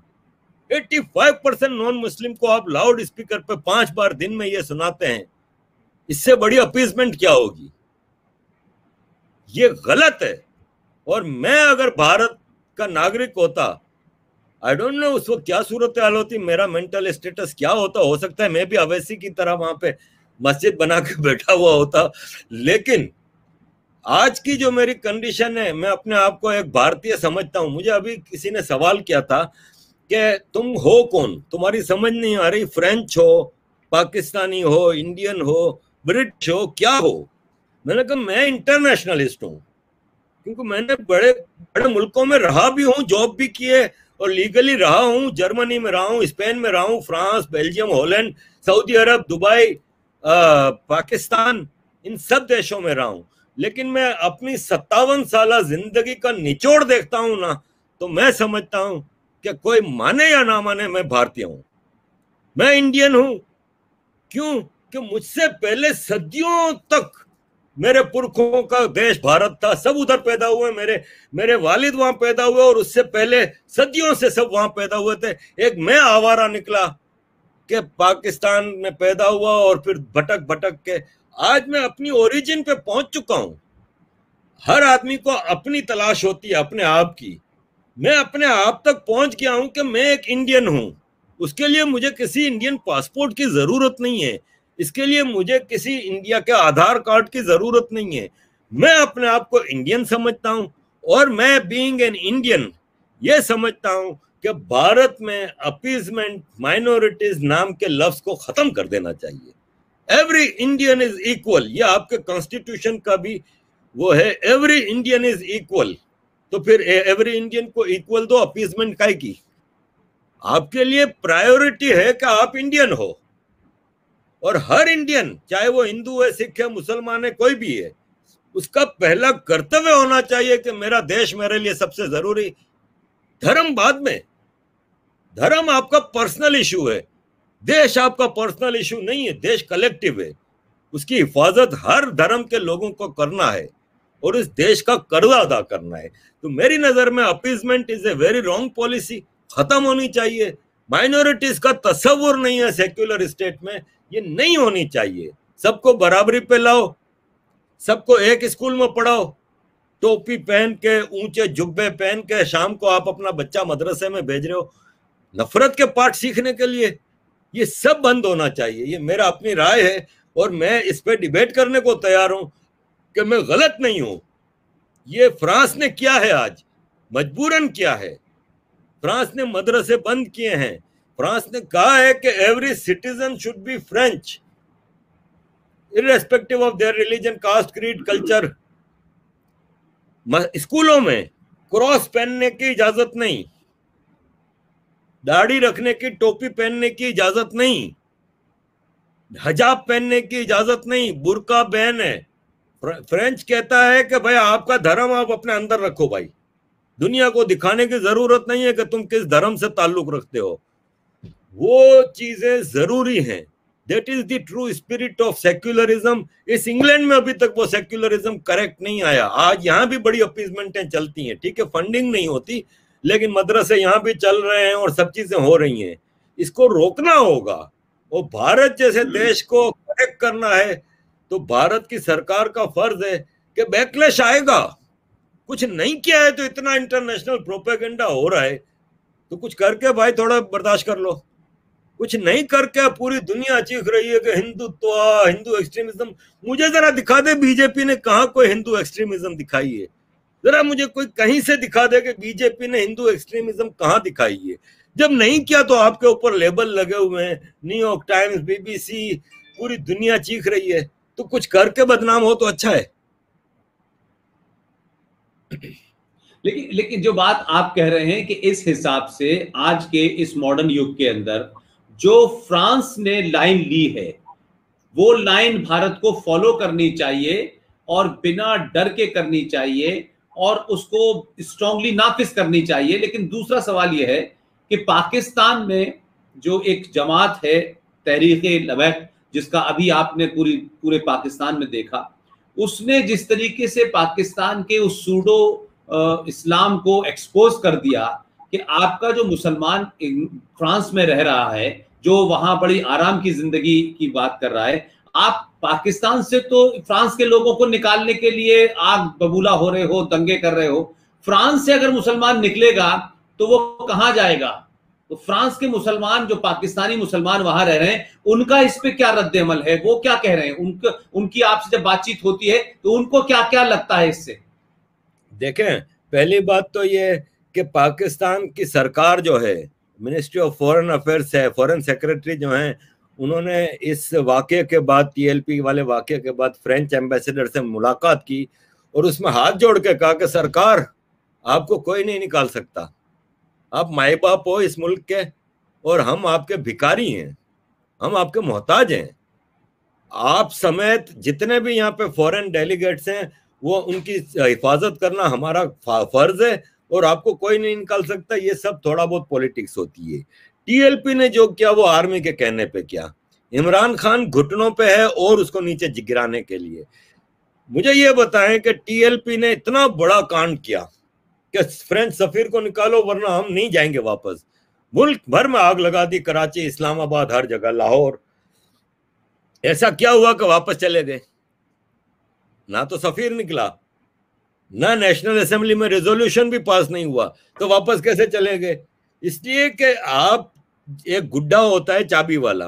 85% नॉन मुस्लिम को आप लाउड स्पीकर पे 5 बार दिन में ये सुनाते हैं। इससे बड़ी अपीजमेंट क्या होगी? ये गलत है। और मैं अगर भारत का नागरिक होता, आई डोंट नो उस वक्त क्या सूरत हाल होती, मेरा मेंटल स्टेटस क्या होता। हो सकता है मैं भी अवैसी की तरह वहां पे मस्जिद बना के बैठा हुआ होता। लेकिन आज की जो मेरी कंडीशन है, मैं अपने आप को एक भारतीय समझता हूं। मुझे अभी किसी ने सवाल किया था कि तुम हो कौन, तुम्हारी समझ नहीं आ रही, फ्रेंच हो, पाकिस्तानी हो, इंडियन हो, ब्रिटिश हो, क्या हो? मैंने कहा मैं इंटरनेशनलिस्ट हूँ, क्योंकि मैंने बड़े बड़े मुल्कों में रहा भी हूँ, जॉब भी की है, और लीगली रहा हूँ। जर्मनी में रहा हूँ, स्पेन में रहा हूँ, फ्रांस, बेल्जियम, हॉलैंड, सऊदी अरब, दुबई, पाकिस्तान, इन सब देशों में रहा हूँ। लेकिन मैं अपनी 57 साल जिंदगी का निचोड़ देखता हूँ ना, तो मैं समझता हूँ कि कोई माने या ना माने, मैं भारतीय हूँ, मैं इंडियन हूँ। क्यों? कि मुझसे पहले सदियों तक मेरे पुरखों का देश भारत था, सब उधर पैदा हुए, मेरे वालिद वहां पैदा हुए, और उससे पहले सदियों से सब वहां पैदा हुए थे। एक मैं आवारा निकला कि पाकिस्तान में पैदा हुआ, और फिर भटक भटक के आज मैं अपनी ओरिजिन पे पहुंच चुका हूं। हर आदमी को अपनी तलाश होती है अपने आप की। मैं अपने आप तक पहुंच गया हूं कि मैं एक इंडियन हूं। उसके लिए मुझे किसी इंडियन पासपोर्ट की जरूरत नहीं है, इसके लिए मुझे किसी इंडिया के आधार कार्ड की जरूरत नहीं है। मैं अपने आप को इंडियन समझता हूं, और मैं बीइंग एन इंडियन ये समझता हूं कि भारत में अपीजमेंट, माइनॉरिटीज नाम के लफ्ज को खत्म कर देना चाहिए। एवरी इंडियन इज इक्वल, ये आपके कॉन्स्टिट्यूशन का भी वो है, एवरी इंडियन इज इक्वल। तो फिर एवरी इंडियन को इक्वल दो, अपीजमेंट काहे की? आपके लिए प्रायोरिटी है कि आप इंडियन हो, और हर इंडियन, चाहे वो हिंदू है, सिख है, मुसलमान है, कोई भी है, उसका पहला कर्तव्य होना चाहिए कि मेरा देश मेरे लिए सबसे जरूरी। धर्म बाद में, धर्म आपका पर्सनल इशू है, देश आपका पर्सनल इशू नहीं है, देश कलेक्टिव है। उसकी हिफाजत हर धर्म के लोगों को करना है और इस देश का कर्जा अदा करना है। तो मेरी नजर में appeasement is a very wrong policy, खत्म होनी चाहिए। माइनॉरिटीज का तस्वुर नहीं है सेक्युलर स्टेट में, ये नहीं होनी चाहिए। सबको बराबरी पे लाओ, सबको एक स्कूल में पढ़ाओ, टोपी पहन के, ऊंचे जुब्बे पहन के शाम को आप अपना बच्चा मदरसे में भेज रहे हो नफरत के पाठ सीखने के लिए। ये सब बंद होना चाहिए। ये मेरा अपनी राय है और मैं इस पे डिबेट करने को तैयार हूं कि मैं गलत नहीं हूं। ये फ्रांस ने किया है, आज मजबूरन किया है। फ्रांस ने मदरसे बंद किए हैं। फ्रांस ने कहा है कि every citizen should be French irrespective of their religion, caste, creed, culture. स्कूलों में क्रॉस पहनने की इजाजत नहीं, दाढ़ी रखने की, टोपी पहनने की इजाजत नहीं, हिजाब पहनने की इजाजत नहीं, बुर्का बैन है। फ्रेंच कहता है कि भाई आपका धर्म आप अपने अंदर रखो, भाई दुनिया को दिखाने की जरूरत नहीं है कि तुम किस धर्म से ताल्लुक रखते हो। वो चीजें जरूरी हैं। That is the true spirit of secularism. इस इंग्लैंड में अभी तक वो सेक्युलरिज्म करेक्ट नहीं आया। आज यहाँ भी बड़ी अपीजमेंटें चलती हैं, ठीक है, फंडिंग नहीं होती, लेकिन मदरसे यहाँ भी चल रहे हैं और सब चीजें हो रही हैं। इसको रोकना होगा और भारत जैसे देश को करेक्ट करना है तो भारत की सरकार का फर्ज है कि बैकलैश आएगा। कुछ नहीं किया है तो इतना इंटरनेशनल प्रोपेगेंडा हो रहा है तो कुछ करके भाई थोड़ा बर्दाश्त कर लो। कुछ नहीं करके पूरी दुनिया चीख रही है कि हिंदुत्व, हिंदू एक्सट्रीमिज्म। मुझे जरा दिखा दे बीजेपी ने कहाँ कोई हिंदू एक्सट्रीमिज्म दिखाई है। जरा मुझे कोई कहीं से दिखा दे कि बीजेपी ने हिंदू एक्सट्रीमिज्म कहाँ दिखाई है। जब नहीं किया तो आपके ऊपर लेबल लगे हुए हैं, न्यूयॉर्क टाइम्स, बीबीसी, पूरी दुनिया चीख रही है। तो कुछ करके बदनाम हो तो अच्छा है। लेकिन जो बात आप कह रहे हैं कि इस हिसाब से आज के इस मॉडर्न युग के अंदर जो फ्रांस ने लाइन ली है वो लाइन भारत को फॉलो करनी चाहिए और बिना डर के करनी चाहिए और उसको स्ट्रांगली नाफिज करनी चाहिए। लेकिन दूसरा सवाल यह है कि पाकिस्तान में जो एक जमात है तहरीक-ए-लबैक, जिसका अभी आपने पूरे पाकिस्तान में देखा, उसने जिस तरीके से पाकिस्तान के उस सूडो इस्लाम को एक्सपोज कर दिया कि आपका जो मुसलमान फ्रांस में रह रहा है, जो वहां बड़ी आराम की जिंदगी की बात कर रहा है, आप पाकिस्तान से तो फ्रांस के लोगों को निकालने के लिए आग बबूला हो रहे हो, दंगे कर रहे हो। फ्रांस से अगर मुसलमान निकलेगा तो वो कहां जाएगा? तो फ्रांस के मुसलमान, जो पाकिस्तानी मुसलमान वहां रह रहे हैं, उनका इस पे क्या रद्द अमल है? वो क्या कह रहे हैं? उनकी आपसे जब बातचीत होती है तो उनको क्या क्या लगता है इससे? देखें, पहली बात तो ये कि पाकिस्तान की सरकार जो है, मिनिस्ट्री ऑफ फॉरेन अफेयर्स है, फॉरेन सेक्रेटरी जो हैं, उन्होंने इस वाकये के बाद, टीएलपी वाले वाकये के बाद फ्रेंच एम्बेसडर से मुलाकात की और उसमें हाथ जोड़ के कहा कि सरकार, आपको कोई नहीं निकाल सकता, आप माए बाप हो इस मुल्क के और हम आपके भिखारी हैं, हम आपके मोहताज हैं। आप समेत जितने भी यहाँ पे फॉरेन डेलीगेट्स हैं वो उनकी हिफाजत करना हमारा फर्ज है और आपको कोई नहीं निकाल सकता। ये सब थोड़ा बहुत पॉलिटिक्स होती है। टीएलपी ने जो किया वो आर्मी के कहने पे किया। इमरान खान घुटनों पे है और उसको नीचे गिराने के लिए। मुझे ये बताएं कि टीएलपी ने इतना बड़ा कांड किया कि फ्रेंच सफीर को निकालो वरना हम नहीं जाएंगे वापस। मुल्क भर में आग लगा दी, कराची, इस्लामाबाद, हर जगह, लाहौर। ऐसा क्या हुआ कि वापस चले गए? ना तो सफीर निकला, ना नेशनल असेंबली में रेजोल्यूशन भी पास नहीं हुआ, तो वापस कैसे चले गए? इसलिए कि आप, एक गुड्डा होता है चाबी वाला,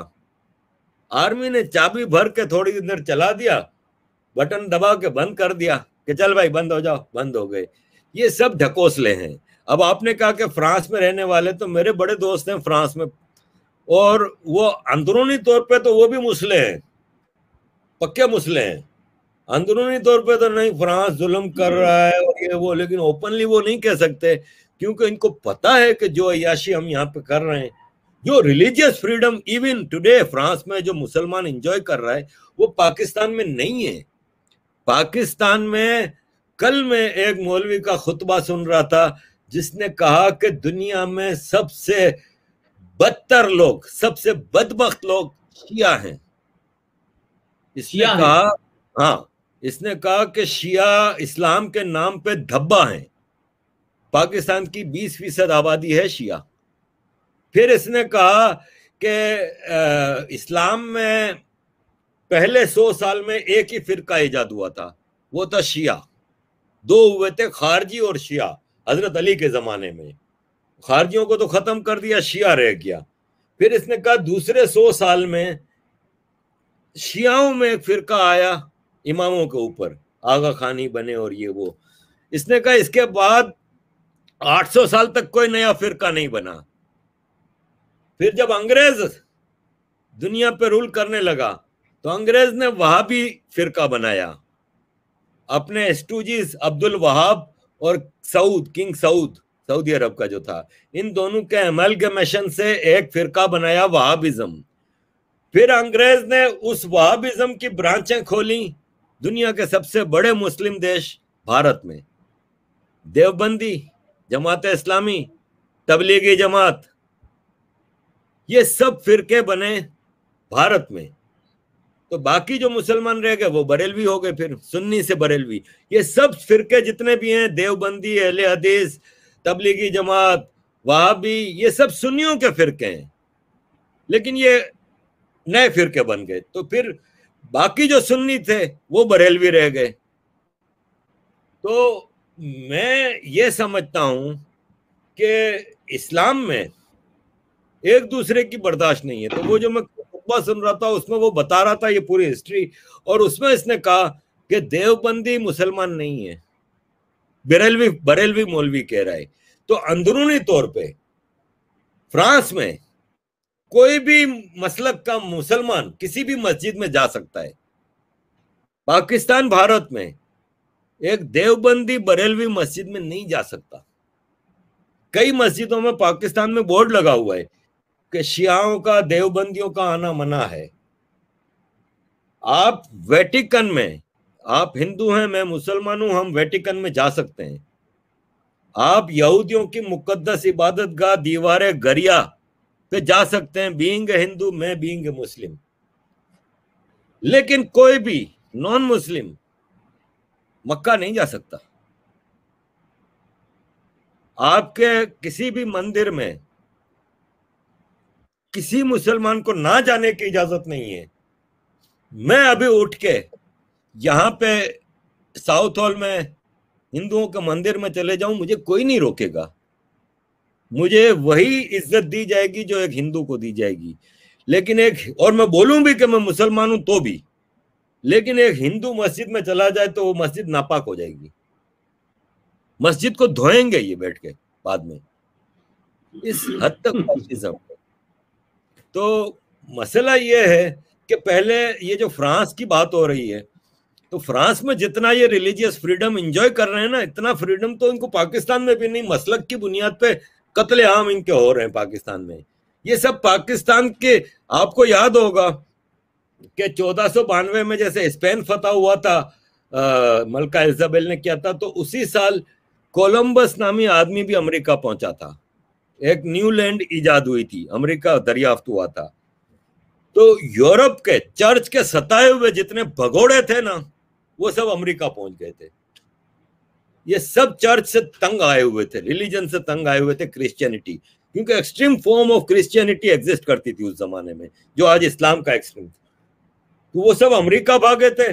आर्मी ने चाबी भर के थोड़ी देर चला दिया, बटन दबा के बंद कर दिया कि चल भाई बंद हो जाओ, बंद हो गए। ये सब ढकोसले हैं। अब आपने कहा कि फ्रांस में रहने वाले, तो मेरे बड़े दोस्त हैं फ्रांस में और वो अंदरूनी तौर पे तो वो भी मुस्लिम हैं, पक्के मुस्लिम हैं। अंदरूनी तौर पे तो नहीं, फ्रांस जुल्म कर रहा है और ये वो, लेकिन ओपनली वो नहीं कह सकते क्योंकि इनको पता है कि जो अय्याशी हम यहाँ पे कर रहे हैं, जो religious freedom even today France में जो मुसलमान एंजॉय कर रहा है वो पाकिस्तान में नहीं है। पाकिस्तान में कल मैं एक मौलवी का खुतबा सुन रहा था जिसने कहा कि दुनिया में सबसे बदतर लोग, सबसे बदबख्त लोग शिया हैं। इसने कहा, हाँ, इसने कहा कि शिया इस्लाम के नाम पे धब्बा हैं। पाकिस्तान की 20% आबादी है शिया। फिर इसने कहा कि इस्लाम में पहले 100 साल में एक ही फिरका इजाद हुआ था, वो था शिया। दो हुए थे, खारजी और शिया, हजरत अली के जमाने में। खारजियों को तो खत्म कर दिया, शिया रह गया। फिर इसने कहा दूसरे 100 साल में शियाओं में एक फिरका आया इमामों के ऊपर, आगा खानी बने और ये वो। इसने कहा इसके बाद 800 साल तक कोई नया फिरका नहीं बना। फिर जब अंग्रेज दुनिया पे रूल करने लगा तो अंग्रेज ने वहाबी फिरका बनाया। अपने एस्टूजीज अब्दुल वहाब और सऊद, किंग सऊद, सऊदी अरब का जो था, इन दोनों के एमलगमेशन से एक फिरका बनाया वहाबिज्म। फिर अंग्रेज ने उस वहाबिज्म की ब्रांचें खोली दुनिया के सबसे बड़े मुस्लिम देश भारत में। देवबंदी, जमात इस्लामी, तबलीगी जमात, ये सब फिरके बने भारत में। तो बाकी जो मुसलमान रह गए वो बरेलवी हो गए, फिर सुन्नी से बरेलवी। ये सब फिरके जितने भी हैं, देवबंदी, अहले हदीस, तबलीगी जमात, वहाबी, ये सब सुन्नियों के फिरके हैं, लेकिन ये नए फिरके बन गए। तो फिर बाकी जो सुन्नी थे वो बरेलवी रह गए। तो मैं ये समझता हूं कि इस्लाम में एक दूसरे की बर्दाश्त नहीं है। तो वो जो मैं खुतबा सुन रहा था उसमें वो बता रहा था ये पूरी हिस्ट्री, और उसमें इसने कहा कि देवबंदी मुसलमान नहीं है, बरेलवी बरेलवी मौलवी कह रहा है। तो अंदरूनी तौर पे फ्रांस में कोई भी मसलक का मुसलमान किसी भी मस्जिद में जा सकता है। पाकिस्तान भारत में एक देवबंदी बरेलवी मस्जिद में नहीं जा सकता। कई मस्जिदों में पाकिस्तान में बोर्ड लगा हुआ है कि शियाओं का, देवबंदियों का आना मना है। आप वेटिकन में, आप हिंदू हैं, मैं मुसलमान हूं, हम वेटिकन में जा सकते हैं। आप यहूदियों की मुकद्दस इबादत गाह दीवारे गरिया पे जा सकते हैं, बीइंग हिंदू, मैं बीइंग मुस्लिम। लेकिन कोई भी नॉन मुस्लिम मक्का नहीं जा सकता। आपके किसी भी मंदिर में किसी मुसलमान को ना जाने की इजाजत नहीं है। मैं अभी उठ के यहां पे साउथ हॉल में हिंदुओं के मंदिर में चले जाऊं, मुझे कोई नहीं रोकेगा। मुझे वही इज्जत दी जाएगी जो एक हिंदू को दी जाएगी। लेकिन एक, और मैं बोलूं भी कि मैं मुसलमान हूं तो भी, लेकिन एक हिंदू मस्जिद में चला जाए तो वो मस्जिद नापाक हो जाएगी। मस्जिद को धोएंगे ये बैठ के बाद में, इस हद तक फासिज्म। तो मसला ये है कि पहले ये जो फ्रांस की बात हो रही है, तो फ्रांस में जितना ये रिलीजियस फ्रीडम एंजॉय कर रहे हैं ना, इतना फ्रीडम तो इनको पाकिस्तान में भी नहीं। मसलक की बुनियाद पे कत्ले आम इनके हो रहे हैं पाकिस्तान में। ये सब पाकिस्तान के, आपको याद होगा कि 1492 में जैसे स्पेन फतह हुआ था, मलका इजाबेल ने किया था, तो उसी साल कोलंबस नामी आदमी भी अमेरिका पहुंचा था। एक न्यू लैंड इजाद हुई थी, अमेरिका दरियाफ्त हुआ था। तो यूरोप के चर्च के सताए हुए जितने भगोड़े थे ना, वो सब अमेरिका पहुंच गए थे। ये सब चर्च से तंग आए हुए थे, रिलीजन से तंग आए हुए थे, क्रिश्चियनिटी, क्योंकि extreme form of Christianity exist करती थी उस जमाने में, जो आज इस्लाम का एक्सट्रीम। तो वो सब अमेरिका भागे थे।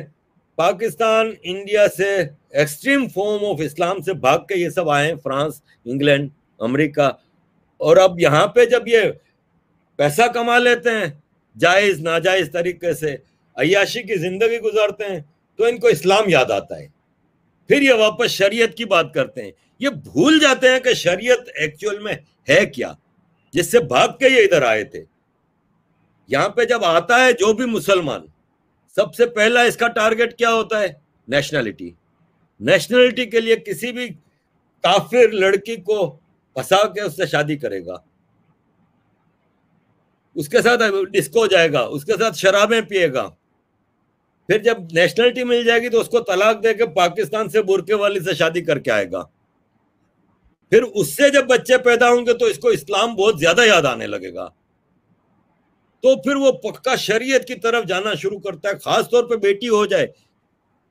पाकिस्तान, इंडिया से एक्सट्रीम फॉर्म ऑफ इस्लाम से भाग के ये सब आए, फ्रांस, इंग्लैंड, अमेरिका। और अब यहाँ पे जब ये पैसा कमा लेते हैं जायज नाजायज तरीके से, अय्याशी की जिंदगी गुजारते हैं, तो इनको इस्लाम याद आता है। फिर ये वापस शरीयत की बात करते हैं। ये भूल जाते हैं कि शरीयत एक्चुअल में है क्या, जिससे भाग के ये इधर आए थे। यहां पे जब आता है जो भी मुसलमान, सबसे पहला इसका टारगेट क्या होता है? नेशनलिटी। नेशनलिटी के लिए किसी भी काफिर लड़की को फंसा के उससे शादी करेगा, उसके साथ डिस्को जाएगा, उसके साथ शराबें पिएगा। फिर जब नेशनलिटी मिल जाएगी तो उसको तलाक देके पाकिस्तान से बुरके वाली से शादी करके आएगा। फिर उससे जब बच्चे पैदा होंगे तो इसको इस्लाम बहुत ज्यादा याद आने लगेगा। तो फिर वो पक्का शरीयत की तरफ जाना शुरू करता है। खास तौर पे बेटी हो जाए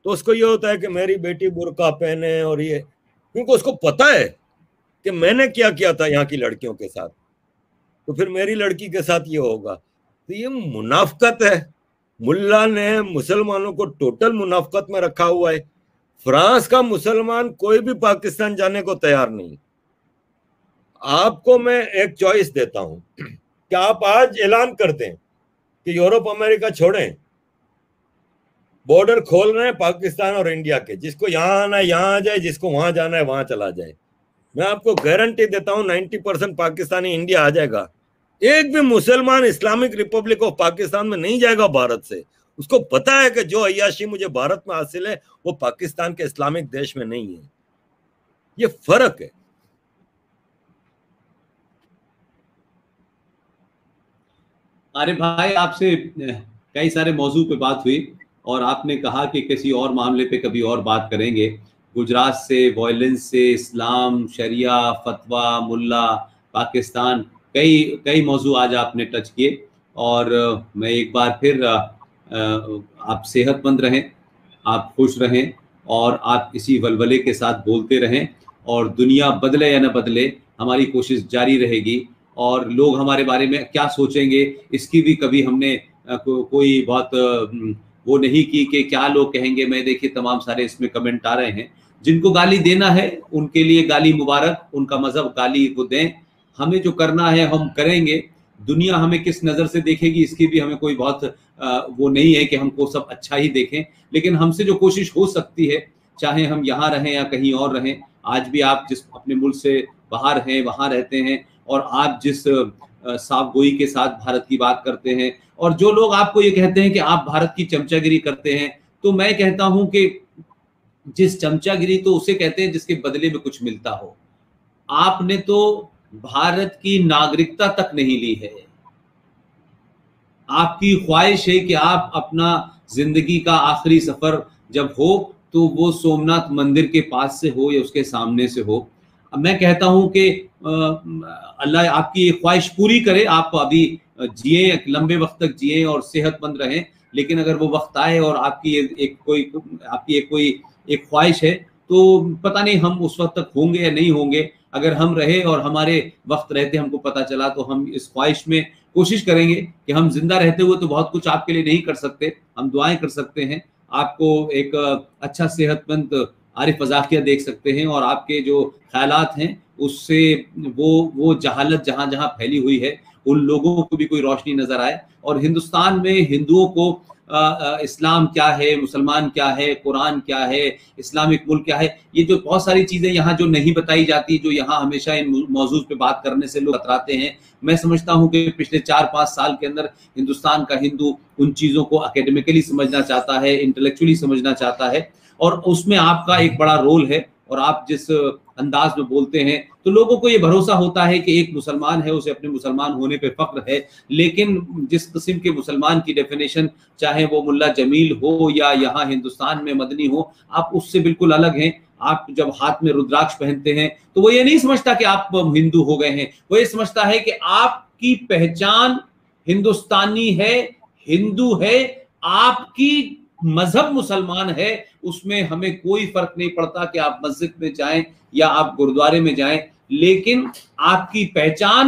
तो उसको ये होता है कि मेरी बेटी बुर्का पहने, और ये क्योंकि उसको पता है कि मैंने क्या किया था यहाँ की लड़कियों के साथ, तो फिर मेरी लड़की के साथ ये होगा। तो ये मुनाफकत है। मुल्ला ने मुसलमानों को टोटल मुनाफकत में रखा हुआ है। फ्रांस का मुसलमान कोई भी पाकिस्तान जाने को तैयार नहीं। आपको मैं एक चॉइस देता हूं कि आप आज ऐलान कर दें कि यूरोप अमेरिका छोड़ें, बॉर्डर खोल रहे हैं पाकिस्तान और इंडिया के, जिसको यहां आना है यहां आ जाए, जिसको वहां जाना है वहां चला जाए। मैं आपको गारंटी देता हूं 90% पाकिस्तानी इंडिया आ जाएगा। एक भी मुसलमान इस्लामिक रिपब्लिक ऑफ पाकिस्तान में नहीं जाएगा भारत से। उसको पता है कि जो अय्याशी मुझे भारत में हासिल है वो पाकिस्तान के इस्लामिक देश में नहीं है। ये फर्क है। अरे भाई, आपसे कई सारे मौजू पे बात हुई और आपने कहा कि किसी और मामले पे कभी और बात करेंगे। गुजरात से, वायलेंस से, इस्लाम, शरिया, फतवा, मुल्ला, पाकिस्तान, कई कई मौजू आज आपने टच किए। और मैं एक बार फिर आप सेहतमंद रहें, आप खुश रहें और आप इसी वलवले के साथ बोलते रहें। और दुनिया बदले या न बदले, हमारी कोशिश जारी रहेगी। और लोग हमारे बारे में क्या सोचेंगे इसकी भी कभी हमने कोई बहुत वो नहीं की कि क्या लोग कहेंगे। मैं देखिए तमाम सारे इसमें कमेंट आ रहे हैं। जिनको गाली देना है उनके लिए गाली मुबारक, उनका मजहब गाली को दें। हमें जो करना है हम करेंगे। दुनिया हमें किस नज़र से देखेगी इसकी भी हमें कोई बहुत वो नहीं है कि हमको सब अच्छा ही देखें। लेकिन हमसे जो कोशिश हो सकती है, चाहे हम यहाँ रहें या कहीं और रहें, आज भी आप जिस अपने मुल्क से बाहर हैं वहाँ रहते हैं और आप जिस साफ गोई के साथ भारत की बात करते हैं, और जो लोग आपको ये कहते हैं कि आप भारत की चमचागिरी करते हैं, तो मैं कहता हूं कि जिस चमचागिरी तो उसे कहते हैं जिसके बदले में कुछ मिलता हो। आपने तो भारत की नागरिकता तक नहीं ली है। आपकी ख्वाहिश है कि आप अपना जिंदगी का आखिरी सफर जब हो तो वो सोमनाथ मंदिर के पास से हो या उसके सामने से हो। मैं कहता हूं कि अल्लाह आपकी ये ख्वाहिश पूरी करे। आप अभी जिए, लंबे वक्त तक जिए और सेहतमंद रहें। लेकिन अगर वो वक्त आए और आपकी एक ख्वाहिश है तो पता नहीं हम उस वक्त तक होंगे या नहीं होंगे। अगर हम रहे और हमारे वक्त रहते हमको पता चला तो हम इस ख्वाहिश में कोशिश करेंगे कि हम जिंदा रहते हुए तो बहुत कुछ आपके लिए नहीं कर सकते, हम दुआएं कर सकते हैं। आपको एक अच्छा सेहतमंद आरिफ अज़ाकिया देख सकते हैं और आपके जो ख्यालात हैं उससे वो जहालत जहां जहां फैली हुई है उन लोगों को भी कोई रोशनी नजर आए। और हिंदुस्तान में हिंदुओं को इस्लाम क्या है, मुसलमान क्या है, कुरान क्या है, इस्लामिक मुल्क क्या है, ये जो बहुत सारी चीजें यहाँ जो नहीं बताई जाती, जो यहाँ हमेशा इन मौजूद पे बात करने से लोग कतराते हैं। मैं समझता हूँ कि पिछले 4-5 साल के अंदर हिंदुस्तान का हिंदू उन चीजों को एकेडमिकली समझना चाहता है, इंटेलेक्चुअली समझना चाहता है, और उसमें आपका एक बड़ा रोल है। और आप जिस अंदाज में बोलते हैं तो लोगों को ये भरोसा होता है कि एक मुसलमान है, उसे अपने मुसलमान होने पे फख्र है। लेकिन जिस किस्म के मुसलमान की डेफिनेशन, चाहे वो मुल्ला जमील हो या यहाँ हिंदुस्तान में मदनी हो, आप उससे बिल्कुल अलग हैं। आप जब हाथ में रुद्राक्ष पहनते हैं तो वो ये नहीं समझता कि आप हिंदू हो गए हैं, वो ये समझता है कि आपकी पहचान हिंदुस्तानी है, हिंदू है, आपकी मजहब मुसलमान है। उसमें हमें कोई फर्क नहीं पड़ता कि आप मस्जिद में जाएं या आप गुरुद्वारे में जाएं, लेकिन आपकी पहचान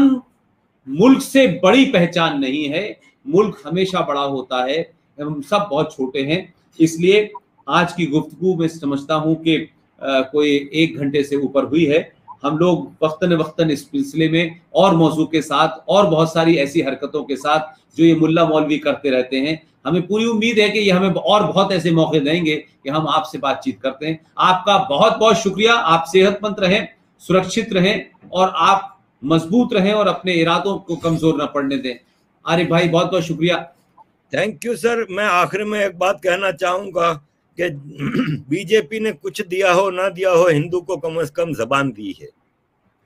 मुल्क से बड़ी पहचान नहीं है। मुल्क हमेशा बड़ा होता है, हम सब बहुत छोटे हैं। इसलिए आज की गुफ्तगू में समझता हूं कि कोई 1 घंटे से ऊपर हुई है। हम लोग वक्तन वक्तन इस सिलसिले में और मौजू के साथ और बहुत सारी ऐसी हरकतों के साथ जो ये मुल्ला मौलवी करते रहते हैं, हमें पूरी उम्मीद है कि ये हमें और बहुत ऐसे मौके देंगे कि हम आपसे बातचीत करते हैं। आपका बहुत बहुत शुक्रिया। आप सेहतमंद रहें, सुरक्षित रहें और आप मजबूत रहें और अपने इरादों को कमजोर न पड़ने दें। आरिफ भाई बहुत बहुत शुक्रिया। Thank you sir. मैं आखिर में एक बात कहना चाहूंगा कि बीजेपी ने कुछ दिया हो ना दिया हो, हिंदू को कम से कम जबान दी है।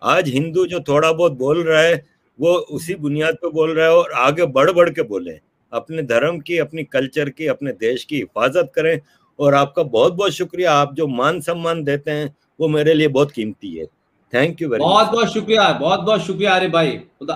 आज हिंदू जो थोड़ा बहुत बोल रहा है वो उसी बुनियाद पे बोल रहा है, और आगे बढ़ बढ़ के बोले, अपने धर्म की, अपनी कल्चर की, अपने देश की हिफाजत करें। और आपका बहुत बहुत शुक्रिया। आप जो मान सम्मान देते हैं वो मेरे लिए बहुत कीमती है। Thank you very much. बहुत बहुत शुक्रिया, बहुत बहुत शुक्रिया आरिफ भाई। खुदा